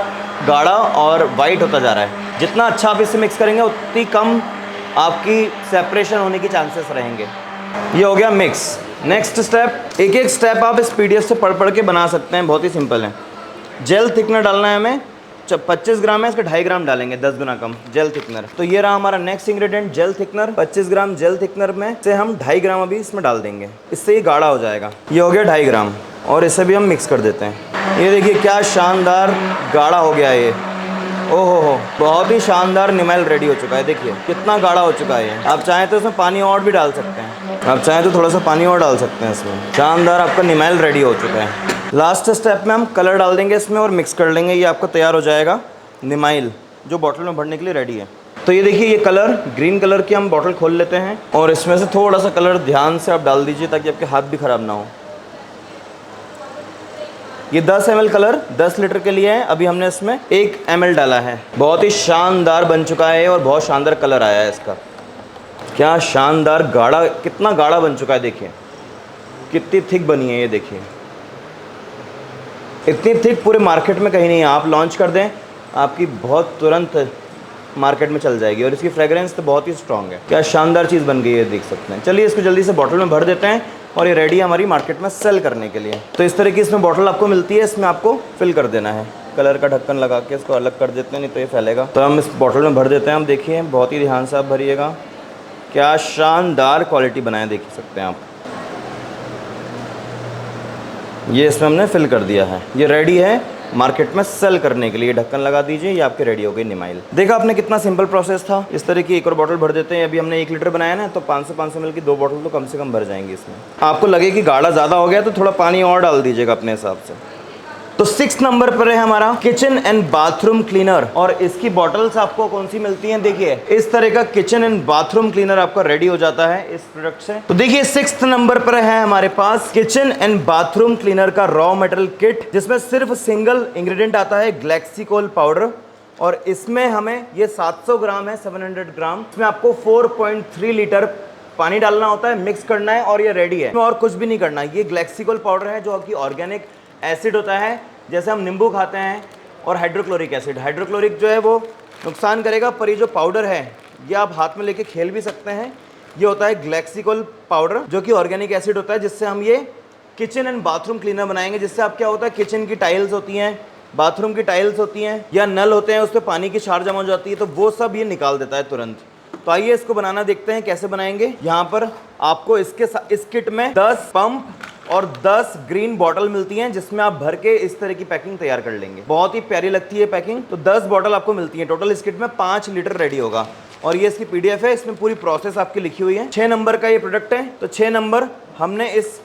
[SPEAKER 1] गाढ़ा और वाइट होता जा रहा है। जितना अच्छा आप इससे मिक्स करेंगे उतनी कम आपकी सेपरेशन होने की चांसेस रहेंगे। ये हो गया मिक्स। नेक्स्ट स्टेप, एक एक स्टेप आप इस PDF से पढ़ पढ़ के बना सकते हैं, बहुत ही सिंपल है। जेल थिकनर डालना है हमें, 25 ग्राम है, इसका 2.5 ग्राम डालेंगे, 10 गुना कम जेल थिकनर। तो ये रहा हमारा नेक्स्ट इंग्रेडिएंट जेल थिकनर। 25 ग्राम जेल थिकनर में से हम 2.5 ग्राम अभी इसमें डाल देंगे, इससे ये गाढ़ा हो जाएगा। ये हो गया 2.5 ग्राम और इसे भी हम मिक्स कर देते हैं। ये देखिए क्या शानदार गाढ़ा हो गया ये, ओहो हो, बहुत ही शानदार निमाइल रेडी हो चुका है। देखिए कितना गाढ़ा हो चुका है ये। आप चाहें तो इसमें पानी और भी डाल सकते हैं, आप चाहें तो थोड़ा सा पानी और डाल सकते हैं इसमें। शानदार आपका निमाइल रेडी हो चुका है। लास्ट स्टेप में हम कलर डाल देंगे इसमें और मिक्स कर लेंगे। ये आपका तैयार हो जाएगा निमाइल, जो बॉटल में भरने के लिए रेडी है। तो ये देखिए, ये कलर ग्रीन कलर की हम बॉटल खोल लेते हैं और इसमें से थोड़ा सा कलर ध्यान से आप डाल दीजिए ताकि आपके हाथ भी ख़राब ना हो। ये 10 ml कलर 10 लीटर के लिए है। अभी हमने इसमें 1 ml डाला है। बहुत ही शानदार बन चुका है और बहुत शानदार कलर आया है इसका। क्या शानदार गाढ़ा, कितना गाढ़ा बन चुका है, देखिए कितनी थिक बनी है। ये देखिए, इतनी थिक पूरे मार्केट में कहीं नहीं है। आप लॉन्च कर दें, आपकी बहुत तुरंत मार्केट में चल जाएगी और इसकी फ्रेग्रेंस तो बहुत ही स्ट्रॉन्ग है। क्या शानदार चीज़ बन गई है, देख सकते हैं। चलिए इसको जल्दी से बॉटल में भर देते हैं और ये रेडी है हमारी मार्केट में सेल करने के लिए। तो इस तरह की इसमें बॉटल आपको मिलती है, इसमें आपको फिल कर देना है। कलर का ढक्कन लगा के इसको अलग कर देते हैं, नहीं तो ये फैलेगा। तो हम इस बॉटल में भर देते हैं। हम देखिए, बहुत ही ध्यान से आप भरिएगा। क्या शानदार क्वालिटी बनाए, देख सकते हैं आप। ये इसमें हमने फिल कर दिया है। ये रेडी है मार्केट में सेल करने के लिए। ढक्कन लगा दीजिए, ये आपके रेडी हो गई निमाइल। देखा आपने कितना सिंपल प्रोसेस था। इस तरह की एक और बॉटल भर देते हैं। अभी हमने 1 लीटर बनाया ना, तो 500 ml की 2 बॉटल तो कम से कम भर जाएंगी इसमें। आपको लगे कि गाढ़ा ज़्यादा हो गया तो थोड़ा पानी और डाल दीजिएगा अपने हिसाब से। तो 6 नंबर पर है हमारा किचन एंड बाथरूम क्लीनर और इसकी बॉटल्स आपको कौन सी मिलती हैं, देखिए इस तरह का किचन एंड बाथरूम क्लीनर आपका रेडी हो जाता है इस प्रोडक्ट से। तो देखिए 6 नंबर पर है हमारे पास किचन एंड बाथरूम क्लीनर का रॉ मटेरियल किट, जिसमें सिर्फ सिंगल इंग्रेडिएंट आता है ग्लेक्सिकोल पाउडर। और इसमें हमें ये 700 ग्राम है, 700 ग्राम। इसमें आपको 4.3 लीटर पानी डालना होता है, मिक्स करना है और ये रेडी है। और कुछ भी नहीं करना। ये ग्लेक्सिकोल पाउडर है जो कि ऑर्गेनिक एसिड होता है, जैसे हम नींबू खाते हैं, और हाइड्रोक्लोरिक एसिड। हाइड्रोक्लोरिक जो है वो नुकसान करेगा, पर ये जो पाउडर है ये आप हाथ में लेके खेल भी सकते हैं। ये होता है ग्लेक्सिकोल पाउडर जो कि ऑर्गेनिक एसिड होता है, जिससे हम ये किचन एंड बाथरूम क्लीनर बनाएंगे। जिससे आप क्या होता है, किचन की टाइल्स होती हैं, बाथरूम की टाइल्स होती हैं या नल होते हैं, उस पर पानी की क्षार जमा हो जाती है, तो वो सब ये निकाल देता है तुरंत। तो आइए इसको बनाना देखते हैं कैसे बनाएंगे। यहाँ पर आपको इस किट में 10 पंप और 10 ग्रीन बॉटल मिलती हैं, जिसमें आप भर के इस तरह की पैकिंग तैयार कर लेंगे। बहुत ही प्यारी लगती है पैकिंग। तो 10 बॉटल आपको मिलती हैं। टोटल इस किट में 5 लीटर रेडी होगा और ये इसकी PDF है, इसमें पूरी प्रोसेस आपकी लिखी हुई है। 6 नंबर का ये प्रोडक्ट है, तो 6 नंबर हमने इस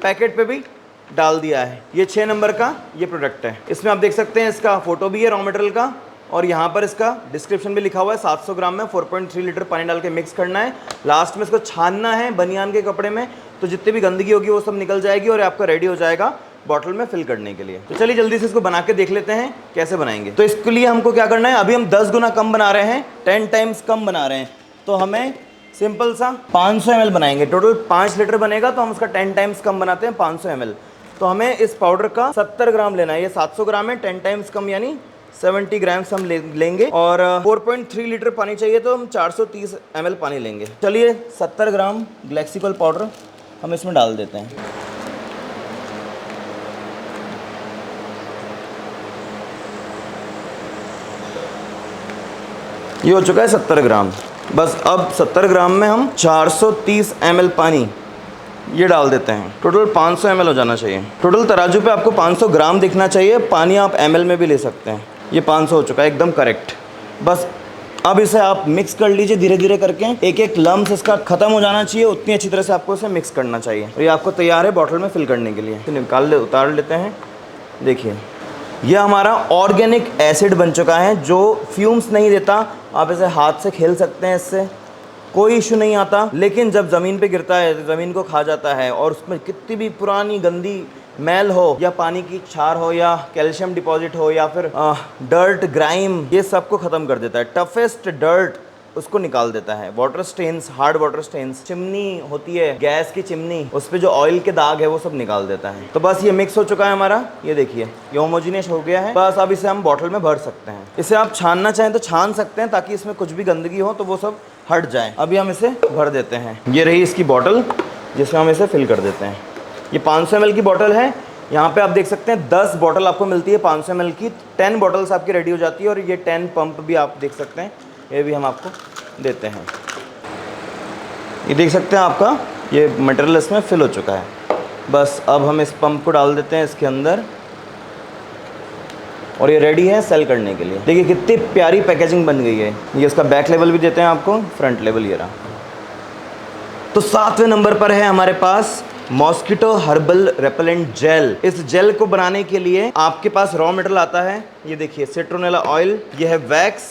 [SPEAKER 1] पैकेट पे भी डाल दिया है। ये 6 नंबर का ये प्रोडक्ट है। इसमें आप देख सकते हैं इसका फोटो भी है रॉ मटेरियल का, और यहाँ पर इसका डिस्क्रिप्शन भी लिखा हुआ है। 700 ग्राम में 4.3 लीटर पानी डाल के मिक्स करना है। लास्ट में इसको छानना है बनियान के कपड़े में, तो जितनी भी गंदगी होगी वो सब निकल जाएगी और आपका रेडी हो जाएगा बॉटल में फिल करने के लिए। तो चलिए जल्दी से इसको बना के देख लेते हैं कैसे बनाएंगे। तो इसके लिए हमको क्या करना है, अभी हम 10 गुना कम बना रहे हैं, 10 टाइम्स कम बना रहे हैं। तो हमें सिंपल सा 500 ml बनाएंगे। टोटल 5 लीटर बनेगा, तो हम उसका 10 टाइम्स कम बनाते हैं, 500 ml। तो हमें इस पाउडर का 70 ग्राम लेना है। ये 700 ग्राम है, 10 टाइम्स कम यानी 70 ग्राम्स हम लेंगे। और 4.3 लीटर पानी चाहिए, तो हम 430 ml पानी लेंगे। चलिए 70 ग्राम ग्लेक्सिकोल पाउडर हम इसमें डाल देते हैं। ये हो चुका है 70 ग्राम। बस अब 70 ग्राम में हम 430 ml पानी ये डाल देते हैं। टोटल 500 ml हो जाना चाहिए। टोटल तराजू पे आपको 500 ग्राम दिखना चाहिए। पानी आप ml में भी ले सकते हैं। ये 500 हो चुका है, एकदम करेक्ट। बस अब इसे आप मिक्स कर लीजिए धीरे धीरे करके। एक एक लम्स इसका खत्म हो जाना चाहिए, उतनी अच्छी तरह से आपको इसे मिक्स करना चाहिए। और ये आपको तैयार है बॉटल में फिल करने के लिए। तो उतार लेते हैं। देखिए ये हमारा ऑर्गेनिक एसिड बन चुका है, जो फ्यूम्स नहीं देता। आप इसे हाथ से खेल सकते हैं, इससे कोई इशू नहीं आता। लेकिन जब ज़मीन पे गिरता है तो ज़मीन को खा जाता है, और उसमें कितनी भी पुरानी गंदी मैल हो या पानी की क्षार हो या कैल्शियम डिपॉजिट हो या फिर डर्ट ग्राइम, ये सब को ख़त्म कर देता है। टफेस्ट डर्ट उसको निकाल देता है। Water stains, hard water stains, chimney होती है गैस की चिमनी, उस पर जो ऑयल के दाग है वो सब निकाल देता है। तो बस ये मिक्स हो चुका है हमारा। ये देखिए ये होमोजीनियस हो गया है। बस अब इसे हम बॉटल में भर सकते हैं। इसे आप छानना चाहें तो छान सकते हैं, ताकि इसमें कुछ भी गंदगी हो तो वो सब हट जाए। अभी हम इसे भर देते हैं। ये रही इसकी बॉटल, जिसमें हम इसे फिल कर देते हैं। ये 500 ml की बॉटल है। यहाँ पे आप देख सकते हैं 10 बॉटल आपको मिलती है 500 ml की। 10 बॉटल्स आपकी रेडी हो जाती है। और ये 10 पंप भी आप देख सकते हैं, ये भी हम आपको देते हैं। ये देख सकते हैं आपका ये मटेरियल इसमें फिल हो चुका है। बस अब हम इस पंप को डाल देते हैं इसके अंदर, और ये रेडी है सेल करने के लिए। देखिए कितनी प्यारी पैकेजिंग बन गई है। ये इसका बैक लेवल भी देते हैं आपको, फ्रंट लेवल ये रहा। तो 7वें नंबर पर है हमारे पास मॉस्किटो हर्बल रेपेलेंट जेल। इस जेल को बनाने के लिए आपके पास रॉ मटेरियल आता है, ये देखिए सिट्रोनेला ऑयल, ये है वैक्स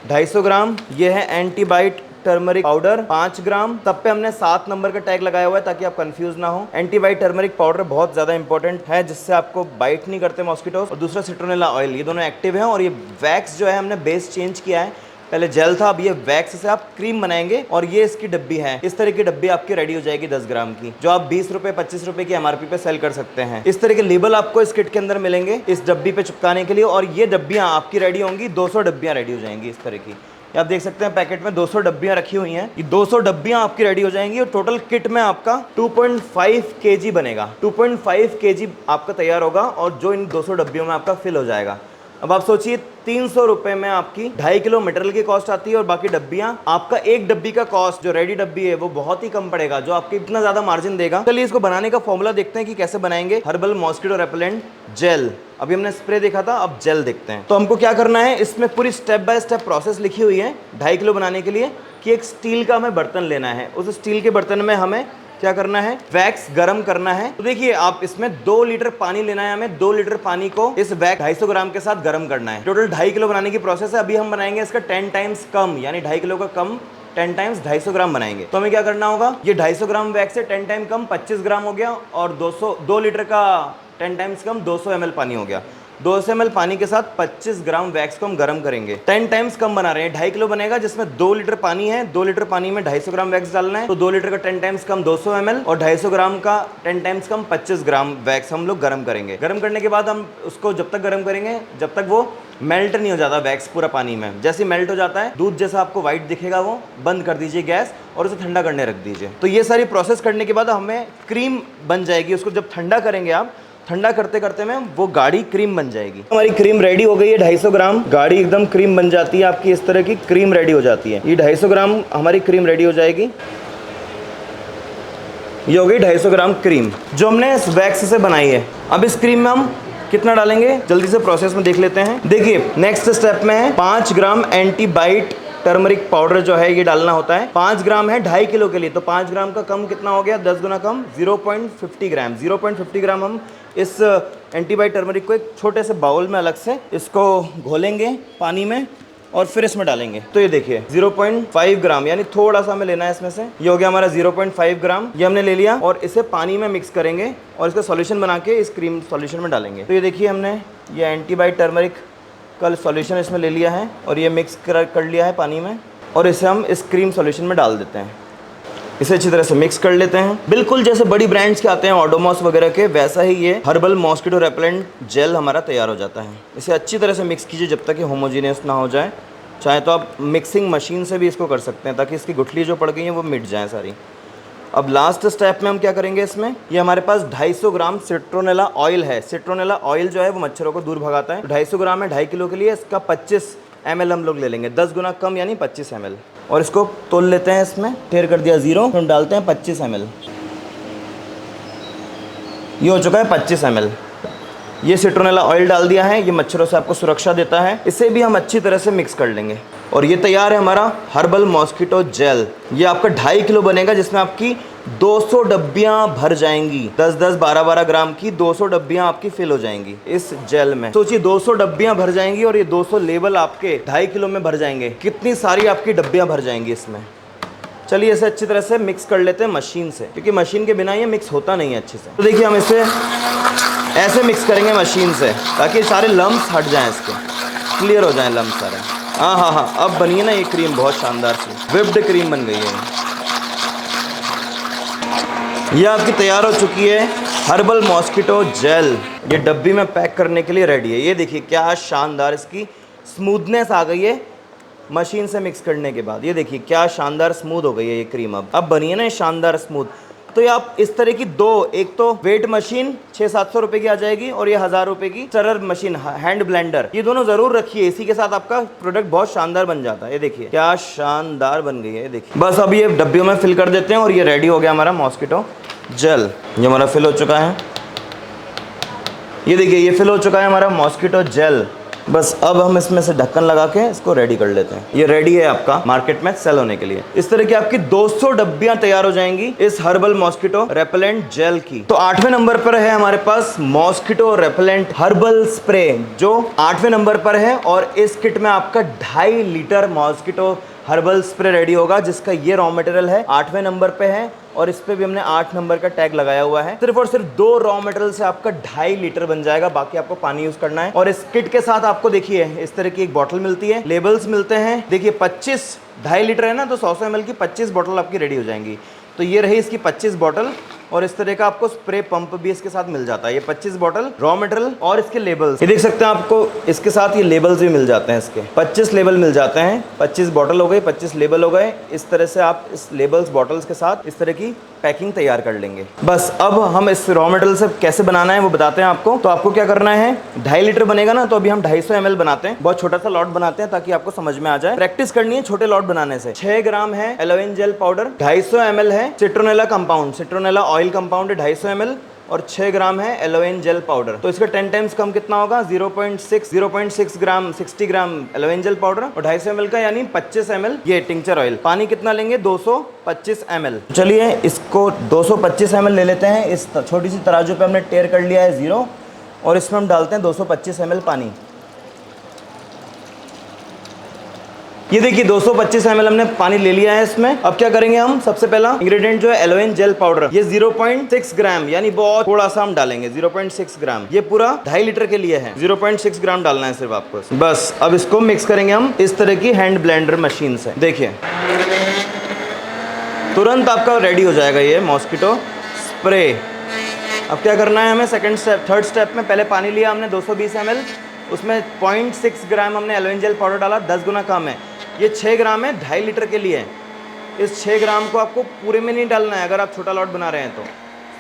[SPEAKER 1] 250 ग्राम, ये है एंटीबाइट टर्मरिक पाउडर 5 ग्राम। तब पे हमने 7 नंबर का टैग लगाया हुआ है ताकि आप कंफ्यूज ना हो। एंटीबाइट टर्मरिक पाउडर बहुत ज्यादा इंपॉर्टेंट है, जिससे आपको बाइट नहीं करते मॉस्किटोस। और दूसरा सिट्रोनेला ऑयल, ये दोनों एक्टिव है। और ये वैक्स जो है हमने बेस चेंज किया है, पहले जेल था, अब ये वैक्स से आप क्रीम बनाएंगे। और ये इसकी डब्बी है, इस तरह की डब्बी आपकी रेडी हो जाएगी 10 ग्राम की, जो आप 20 रुपए 25 रुपए की एमआरपी पे सेल कर सकते हैं। इस तरह के लेबल आपको इस किट के अंदर मिलेंगे इस डब्बी पे चिपकाने के लिए। और ये डब्बियां आपकी रेडी होंगी, 200 डब्बियां रेडी हो जाएंगी इस तरह की। आप देख सकते हैं पैकेट में 200 डब्बियां रखी हुई हैं, ये 200 डब्बियां आपकी रेडी हो जाएंगी। और टोटल किट में आपका 2.5 kg बनेगा, 2.5 kg आपका तैयार होगा, और जो इन 200 डब्बियों में आपका फिल हो जाएगा। अब आप सोचिए 300 रुपए में आपकी 2.5 किलो मटेरियल की कॉस्ट आती है, और बाकी डब्बियां आपका एक डब्बी का कॉस्ट जो रेडी डब्बी है वो बहुत ही कम पड़ेगा, जो आपको इतना ज्यादा मार्जिन देगा। चलिए इसको बनाने का फॉर्मूला देखते हैं कि कैसे बनाएंगे हर्बल मॉस्किटो रेपेलेंट जेल। अभी हमने स्प्रे देखा था, अब जेल देखते हैं। तो हमको क्या करना है, इसमें पूरी स्टेप बाय स्टेप प्रोसेस लिखी हुई है 2.5 किलो बनाने के लिए, कि एक स्टील का हमें बर्तन लेना है। उस स्टील के बर्तन में हमें क्या करना है, वैक्स गरम करना है। तो देखिए आप इसमें 2 लीटर पानी लेना है हमें, 2 लीटर पानी को इस वैक्स 250 ग्राम के साथ गरम करना है। टोटल 2.5 किलो बनाने की प्रोसेस है। अभी हम बनाएंगे इसका 10 टाइम्स कम, यानी 2.5 किलो का कम 10 टाइम्स 250 ग्राम बनाएंगे। तो हमें क्या करना होगा, ये 250 ग्राम वैक्स से 10 टाइम कम 25 ग्राम हो गया, और 2 लीटर का 10 टाइम्स कम 200 ml पानी हो गया। 200 ml पानी के साथ 25 ग्राम वैक्स को हम गर्म करेंगे। 10 टाइम्स कम बना रहे हैं, 2.5 किलो बनेगा, जिसमें 2 लीटर पानी है। 2 लीटर पानी में 250 ग्राम वैक्स डालना है, तो 2 लीटर का 10 टाइम्स कम 200 ml, और 250 ग्राम का 10 टाइम्स कम 25 ग्राम वैक्स हम लोग गर्म करेंगे। गर्म करने के बाद हम उसको जब तक गर्म करेंगे जब तक वो मेल्ट नहीं हो जाता वैक्स पूरा पानी में। जैसे मेल्ट हो जाता है, दूध जैसा आपको व्हाइट दिखेगा, वो बंद कर दीजिए गैस और उसे ठंडा करने रख दीजिए। तो ये सारी प्रोसेस करने के बाद हमें क्रीम बन जाएगी। उसको जब ठंडा करेंगे आप, ठंडा करते करते में वो गाढ़ी क्रीम बन जाएगी। हमारी क्रीम रेडी हो गई है, 250 ग्राम गाढ़ी एकदम क्रीम बन जाती है आपकी, इस तरह की क्रीम रेडी हो जाती है। ये 250 ग्राम हमारी क्रीम रेडी हो जाएगी। ये हो गई 250 ग्राम क्रीम जो हमने इस वैक्स से बनाई है। अब इस क्रीम में हम कितना डालेंगे, जल्दी से प्रोसेस में देख लेते हैं। देखिए नेक्स्ट स्टेप में है 5 ग्राम एंटीबाइट टर्मरिक पाउडर जो है ये डालना होता है। 5 ग्राम है 2.5 किलो के लिए, तो 5 ग्राम का कम कितना हो गया, 10 गुना कम 0.50 ग्राम। 0.50 ग्राम हम इस एंटीबाइट टर्मरिक को एक छोटे से बाउल में अलग से इसको घोलेंगे पानी में, और फिर इसमें डालेंगे। तो ये देखिए 0.5 ग्राम, यानी थोड़ा सा हमें लेना है इसमें से। ये हो गया हमारा 0.5 ग्राम, ये हमने ले लिया, और इसे पानी में मिक्स करेंगे और इसका सॉल्यूशन बना के इस क्रीम सॉल्यूशन में डालेंगे। तो ये देखिए हमने ये एंटीबाइट टर्मरिक का सॉल्यूशन इसमें ले लिया है, और ये मिक्स कर लिया है पानी में, और इसे हम इस क्रीम सॉल्यूशन में डाल देते हैं। इसे अच्छी तरह से मिक्स कर लेते हैं। बिल्कुल जैसे बड़ी ब्रांड्स के आते हैं ओडोमॉस वगैरह के, वैसा ही ये हर्बल मॉस्किटो रेपेलेंट जेल हमारा तैयार हो जाता है। इसे अच्छी तरह से मिक्स कीजिए जब तक कि होमोजीनियस ना हो जाए। चाहे तो आप मिक्सिंग मशीन से भी इसको कर सकते हैं, ताकि इसकी गुठली जो पड़ गई है वो मिट जाए सारी। अब लास्ट स्टेप में हम क्या करेंगे, इसमें ये हमारे पास 250 ग्राम सिट्रोनेला ऑयल है। सिट्रोनेला ऑयल जो है वो मच्छरों को दूर भगाता है। 250 ग्राम है 2.5 किलो के लिए, इसका 25 ml हम लोग ले लेंगे, 10 गुना कम यानी 25 ml, और इसको तोल लेते हैं। इसमें टेर कर दिया 0, हम डालते हैं 25 ml। ये हो चुका है 25 ml। ये सिट्रोनेला ऑयल डाल दिया है, ये मच्छरों से आपको सुरक्षा देता है। इसे भी हम अच्छी तरह से मिक्स कर लेंगे, और ये तैयार है हमारा हर्बल मॉस्किटो जेल। ये आपका 2.5 किलो बनेगा, जिसमें आपकी 200 डब्बियां भर जाएंगी। 10-10, 12-12 ग्राम की 200 डब्बियां आपकी फिल हो जाएंगी इस जेल में। सोचिए 200 डब्बियां भर जाएंगी, और ये 200 लेवल आपके 2.5 किलो में भर जाएंगे। कितनी सारी आपकी डब्बियां भर जाएंगी इसमें। चलिए इसे अच्छी तरह से मिक्स कर लेते हैं मशीन से, क्योंकि मशीन के बिना ये मिक्स होता नहीं है अच्छे से। तो देखिए हम इसे ऐसे मिक्स करेंगे मशीन से, ताकि सारे लम्स हट जाएं, इसके क्लियर हो जाएं लम्स सारे। हाँ, अब बनी है ना ये क्रीम, बहुत शानदार सी व्हिप्ड क्रीम बन गई है। ये आपकी तैयार हो चुकी है हर्बल मॉस्किटो जेल। ये डब्बी में पैक करने के लिए रेडी है। ये देखिए क्या शानदार इसकी स्मूथनेस आ गई है मशीन से मिक्स करने के बाद। ये देखिए क्या शानदार स्मूथ हो गई है ये क्रीम। अब बनी है ना शानदार स्मूथ। तो ये आप इस तरह की एक तो वेट मशीन 600-700 रुपए की आ जाएगी, और ये 1000 रुपए की स्टरर मशीन हैंड ब्लेंडर, ये दोनों जरूर रखिए। इसी के साथ आपका प्रोडक्ट बहुत शानदार बन जाता है। ये देखिए क्या शानदार बन गई है। ये देखिए बस अब ये डब्बियों में फिल कर देते हैं, और ये रेडी हो गया हमारा मॉस्किटो जेल। ये हमारा फिल हो चुका है। ये देखिए ये फिल हो चुका है हमारा मॉस्किटो जेल। बस अब हम इसमें से ढक्कन लगा के इसको रेडी कर लेते हैं। ये रेडी है आपका मार्केट में सेल होने के लिए। इस तरह की आपकी 200 डब्बियां तैयार हो जाएंगी इस हर्बल मॉस्किटो रेपेलेंट जेल की। तो 8वें नंबर पर है हमारे पास मॉस्किटो रेपेलेंट हर्बल स्प्रे, जो 8वें नंबर पर है। और इस किट में आपका 2.5 litre mosquito herbal spray ready होगा, जिसका ये रॉ मटेरियल है 8वें नंबर पे है। और इस पे भी हमने 8 नंबर का टैग लगाया हुआ है। सिर्फ और सिर्फ 2 रॉ मटेरियल से आपका 2.5 लीटर बन जाएगा, बाकी आपको पानी यूज करना है। और इस किट के साथ आपको देखिए इस तरह की एक बॉटल मिलती है, लेबल्स मिलते हैं। देखिए 25 2.5 लीटर है ना, तो 100 ml की 25 बॉटल आपकी रेडी हो जाएंगी। तो ये रही इसकी 25 बॉटल। और इस तरह का आपको स्प्रे पंप भी इसके साथ मिल जाता है। ये 25 बॉटल रॉ मटेरियल और इसके लेबल्स, ये देख सकते हैं आपको इसके साथ ये लेबल्स भी मिल जाते हैं। इसके 25 लेबल मिल जाते हैं। 25 बॉटल हो गए, 25 लेबल हो गए। इस तरह से आप इस लेबल्स बॉटल्स के साथ इस तरह की पैकिंग तैयार कर लेंगे। बस अब हम इस रॉ मटेरियल से कैसे बनाना है वो बताते हैं आपको। तो आपको क्या करना है, 2.5 लीटर बनेगा ना, तो अभी हम 250 ml बनाते हैं। बहुत छोटा सा लॉट बनाते हैं ताकि आपको समझ में आ जाए। प्रैक्टिस करनी है छोटे लॉट बनाने से। 6 ग्राम है एलोवेन जेल पाउडर, 250 ml है citronella compound, citronella oil compound है 250 ml, और 6 ग्राम है एलोवेन जेल पाउडर। तो इसका 10 टाइम्स कम कितना होगा, 0.6 ग्राम 60 ग्राम एलोवेन जेल पाउडर और 250 ml का यानी 25 ml ये टिंचर ऑयल। पानी कितना लेंगे, 225 ml। चलिए इसको 225 ml ले लेते हैं। इस छोटी सी तराजू पे हमने टेयर कर लिया है 0, और इसमें हम डालते हैं 225 ml पानी। ये देखिए 225 ml हमने पानी ले लिया है इसमें। अब क्या करेंगे हम, सबसे पहला इंग्रेडिएंट जो है एलोवेन जेल पाउडर, ये 0.6 ग्राम यानी बहुत थोड़ा सा हम डालेंगे, 0.6 ग्राम। ये पूरा 2.5 लीटर के लिए है, 0.6 ग्राम डालना है सिर्फ आपको। बस अब इसको मिक्स करेंगे हम इस तरह की हैंड ब्लेंडर मशीन से। देखिए तुरंत आपका रेडी हो जाएगा ये मॉस्किटो स्प्रे। अब क्या करना है हमें, सेकंड स्टेप, थर्ड स्टेप में पहले पानी लिया हमने 220 ml, उसमें 0.6 ग्राम हमने एलोवेन जेल पाउडर डाला, 10 गुना कम है। ये 6 ग्राम है 2.5 लीटर के लिए। इस 6 ग्राम को आपको पूरे में नहीं डालना है, अगर आप छोटा लॉट बना रहे हैं तो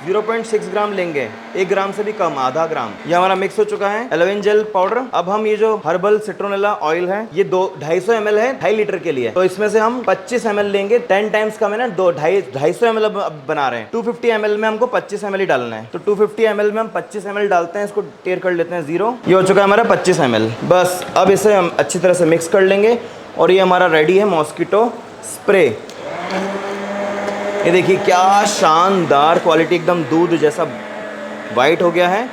[SPEAKER 1] 0.6 ग्राम लेंगे, 1 ग्राम से भी कम, आधा ग्राम। ये हमारा मिक्स हो चुका है एलोवेन जेल पाउडर। अब हम ये जो हर्बल सिट्रोनेला ऑयल है, ये 250 ml है 2.5 लीटर के लिए, तो इसमें से हम 25 ml लेंगे। 10 टाइम्स कम है ना, 250 ml अब बना रहे हैं। 250 ml में हमको 25 ml ही डालना है, तो 250 ml में हम 25 ml डालते हैं। इसको टेयर कर लेते हैं 0। ये हो चुका है हमारा 25 ml। बस अब इसे हम अच्छी तरह से मिक्स कर लेंगे और ये हमारा रेडी है मॉस्किटो स्प्रे। ये देखिए क्या शानदार क्वालिटी, एकदम दूध जैसा वाइट हो गया है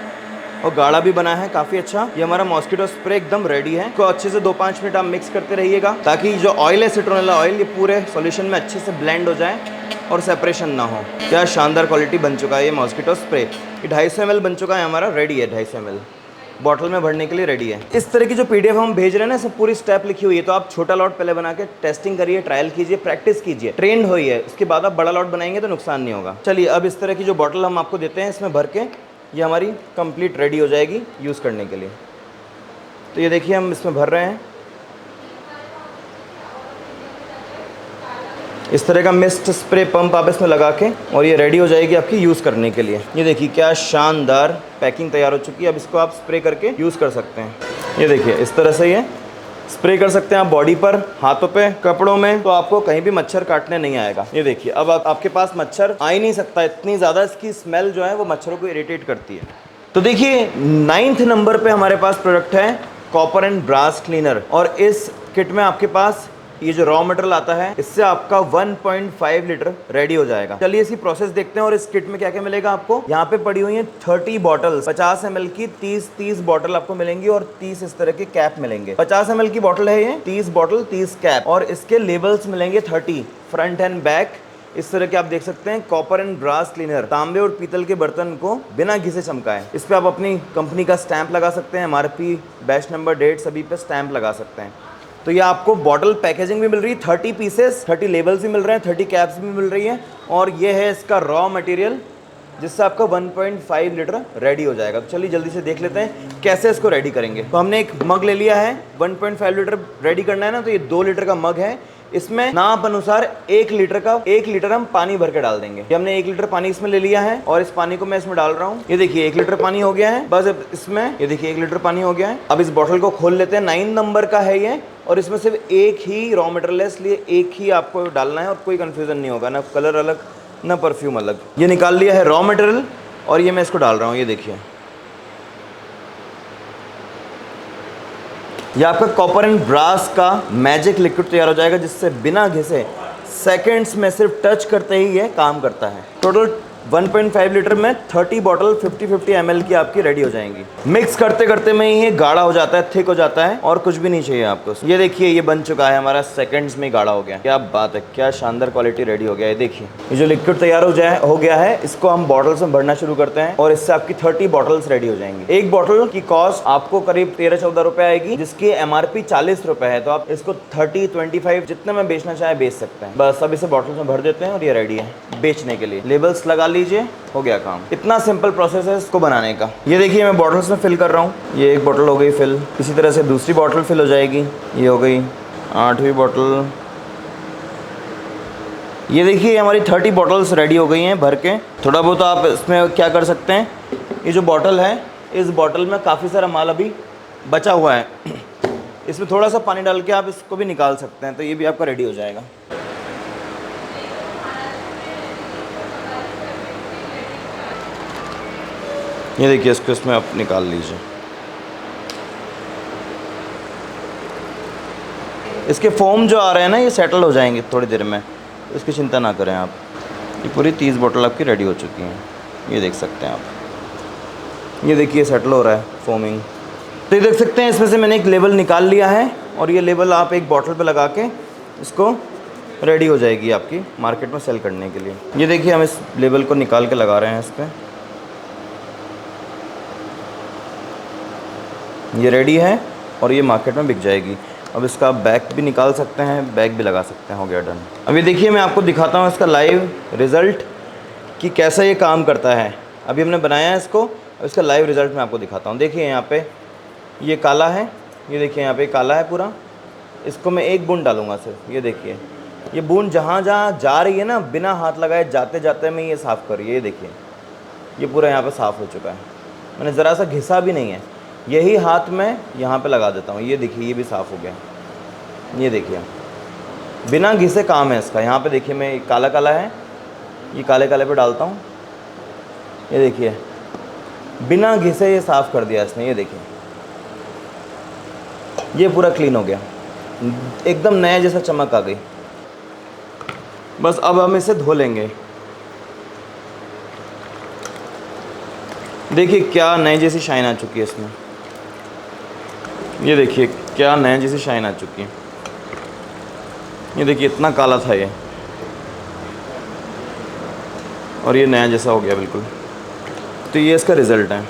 [SPEAKER 1] और गाढ़ा भी बना है काफ़ी अच्छा। ये हमारा मॉस्किटो स्प्रे एकदम रेडी है। इसको अच्छे से 2-5 मिनट आप मिक्स करते रहिएगा ताकि जो ऑयल है सिट्रोनेला ऑयल, ये पूरे सॉल्यूशन में अच्छे से ब्लेंड हो जाए और सेपरेशन ना हो। क्या शानदार क्वालिटी बन चुका है ये मॉस्किटो स्प्रे। ये 250 ml बन चुका है हमारा, रेडी है 250 ml बॉटल में भरने के लिए रेडी है। इस तरह की जो पीडीएफ हम भेज रहे हैं ना, सब पूरी स्टेप लिखी हुई है, तो आप छोटा लॉट पहले बना के टेस्टिंग करिए, ट्रायल कीजिए, प्रैक्टिस कीजिए, ट्रेंड होइए, उसके बाद आप बड़ा लॉट बनाएंगे तो नुकसान नहीं होगा। चलिए अब इस तरह की जो बॉटल हम आपको देते हैं, इसमें भर के ये हमारी कंप्लीट रेडी हो जाएगी यूज़ करने के लिए। तो ये देखिए हम इसमें भर रहे हैं, इस तरह का मिस्ट स्प्रे पंप आप इसमें लगा के, और ये रेडी हो जाएगी आपकी यूज़ करने के लिए। ये देखिए क्या शानदार पैकिंग तैयार हो चुकी है। अब इसको आप स्प्रे करके यूज़ कर सकते हैं। ये देखिए इस तरह से ये स्प्रे कर सकते हैं आप बॉडी पर, हाथों पे, कपड़ों में, तो आपको कहीं भी मच्छर काटने नहीं आएगा। ये देखिए अब आपके पास मच्छर आ ही नहीं सकता, इतनी ज़्यादा इसकी स्मेल जो है वो मच्छरों को इरिटेट करती है। तो देखिए 9th नंबर पर हमारे पास प्रोडक्ट है कॉपर एंड ब्रास क्लीनर, और इस किट में आपके पास ये जो रॉ मटेरियल आता है, इससे आपका 1.5 लीटर रेडी हो जाएगा। चलिए इसकी प्रोसेस देखते हैं। और इस किट में क्या क्या मिलेगा आपको, यहाँ पे पड़ी हुई है 30 बॉटल्स, 50 ml की 30 बॉटल आपको मिलेंगी, और 30 इस तरह के कैप मिलेंगे। 50 ml की बॉटल है ये, 30 बॉटल 30 कैप, और इसके लेबल्स मिलेंगे 30 फ्रंट एंड बैक। इस तरह के आप देख सकते हैं कॉपर एंड ब्रास क्लीनर, तांबे और पीतल के बर्तन को बिना घी से चमकाए। इस पे आप अपनी कंपनी का स्टैंप लगा सकते हैं, MRP, बैच नंबर, डेट, सभी पे स्टैंप लगा सकते हैं। तो ये आपको बॉटल पैकेजिंग भी मिल रही है, 30 पीसेस, 30 लेबल्स भी मिल रहे हैं, 30 कैप्स भी मिल रही हैं, और ये है इसका रॉ मटेरियल जिससे आपका 1.5 लीटर रेडी हो जाएगा। तो चलिए जल्दी से देख लेते हैं कैसे इसको रेडी करेंगे। तो हमने एक मग ले लिया है, 1.5 लीटर रेडी करना है ना, तो ये 2 लीटर का मग है। इसमें नाप अनुसार 1 लीटर हम पानी भर के डाल देंगे। ये हमने 1 लीटर पानी इसमें ले लिया है, और इस पानी को मैं इसमें डाल रहा हूँ। ये देखिए 1 लीटर पानी हो गया है। बस अब इसमें ये देखिए 1 लीटर पानी हो गया है। अब इस बॉटल को खोल लेते हैं। 9 नंबर का है ये, और इसमें सिर्फ एक ही रॉ मटेरियल है, इसलिए एक ही आपको डालना है और कोई कंफ्यूजन नहीं होगा, ना कलर अलग ना परफ्यूम अलग। ये निकाल लिया है रॉ मटेरियल, और ये मैं इसको डाल रहा हूँ। ये देखिए ये आपका कॉपर एंड ब्रास का मैजिक लिक्विड तैयार हो जाएगा, जिससे बिना घिसे सेकंड्स में सिर्फ टच करते ही ये काम करता है। टोटल 1.5 लीटर में 30 बॉटल 50-50 ml की आपकी रेडी हो जाएंगी। मिक्स करते करते में ही ये गाढ़ा हो जाता है, थिक हो जाता है और कुछ भी नहीं चाहिए आपको। ये देखिए ये बन चुका है हमारा, सेकंड्स में गाढ़ा हो गया। क्या बात है, क्या शानदार क्वालिटी रेडी हो गया है। देखिए ये जो लिक्विड तैयार हो गया है, इसको हम बॉटल्स में भरना शुरू करते हैं और इससे आपकी 30 बॉटल्स रेडी हो जाएंगी। एक बॉटल की कॉस्ट आपको करीब 13-14 रुपए आएगी, जिसकी MRP 40 रुपए है। तो आप इसको 30, 25 जितना में बेचना चाहे बेच सकते हैं। बस अब इसे बॉटल्स में भर देते हैं और ये रेडी है बेचने के लिए। लेबल्स लगा लीजिए, हो गया काम। इतना सिंपल प्रोसेस है इसको बनाने का। ये देखिए मैं बॉटल्स में फिल कर रहा हूँ। ये एक बॉटल हो गई फिल, इसी तरह से दूसरी बॉटल फिल हो जाएगी। ये हो गई 8वीं बॉटल। ये देखिए हमारी 30 बॉटल्स रेडी हो गई हैं भर के। थोड़ा बहुत आप इसमें क्या कर सकते हैं, ये जो बॉटल है, इस बॉटल में काफ़ी सारा माल अभी बचा हुआ है, इसमें थोड़ा सा पानी डाल के आप इसको भी निकाल सकते हैं, तो ये भी आपका रेडी हो जाएगा। ये देखिए इसको इसमें आप निकाल लीजिए। इसके फोम जो आ रहे हैं ना, ये सेटल हो जाएंगे थोड़ी देर में, इसकी चिंता ना करें आप। ये पूरी 30 बोतल आपकी रेडी हो चुकी हैं, ये देख सकते हैं आप। ये देखिए सेटल हो रहा है फोमिंग। तो ये देख सकते हैं इसमें से मैंने एक लेबल निकाल लिया है और ये लेबल आप एक बॉटल पे लगा के इसको रेडी हो जाएगी आपकी मार्केट में सेल करने के लिए। ये देखिए हम इस लेबल को निकाल के लगा रहे हैं इस पर। ये रेडी है और ये मार्केट में बिक जाएगी। अब इसका बैग भी निकाल सकते हैं, बैग भी लगा सकते हैं, हो गया डन। अब ये देखिए मैं आपको दिखाता हूँ इसका लाइव रिज़ल्ट कि कैसा ये काम करता है। अभी हमने बनाया है इसको, अब इसका लाइव रिज़ल्ट मैं आपको दिखाता हूँ। देखिए यहाँ पे ये काला है, ये देखिए यहाँ पे काला है पूरा। इसको मैं एक बूंद डालूँगा सिर्फ। ये देखिए ये बूंद जहाँ जहाँ जा रही है ना, बिना हाथ लगाए जाते जाते मैं ये साफ़ करिए। ये देखिए ये पूरा यहाँ पर साफ़ हो चुका है, मैंने ज़रा सा घिसा भी नहीं है। यही हाथ में यहाँ पे लगा देता हूँ। ये देखिए ये भी साफ़ हो गया। ये देखिए बिना घिसे काम है इसका। यहाँ पे देखिए मैं काला काला है, ये काले काले पे डालता हूँ। ये देखिए बिना घिसे ये साफ़ कर दिया इसने। ये देखिए ये पूरा क्लीन हो गया, एकदम नया जैसा चमक आ गई। बस अब हम इसे धो लेंगे। देखिए क्या नए जैसी शाइन आ चुकी है इसमें। ये देखिए क्या नए जैसी शाइन आ चुकी है। ये देखिए इतना काला था ये, और ये नया जैसा हो गया बिल्कुल। तो ये इसका रिजल्ट है।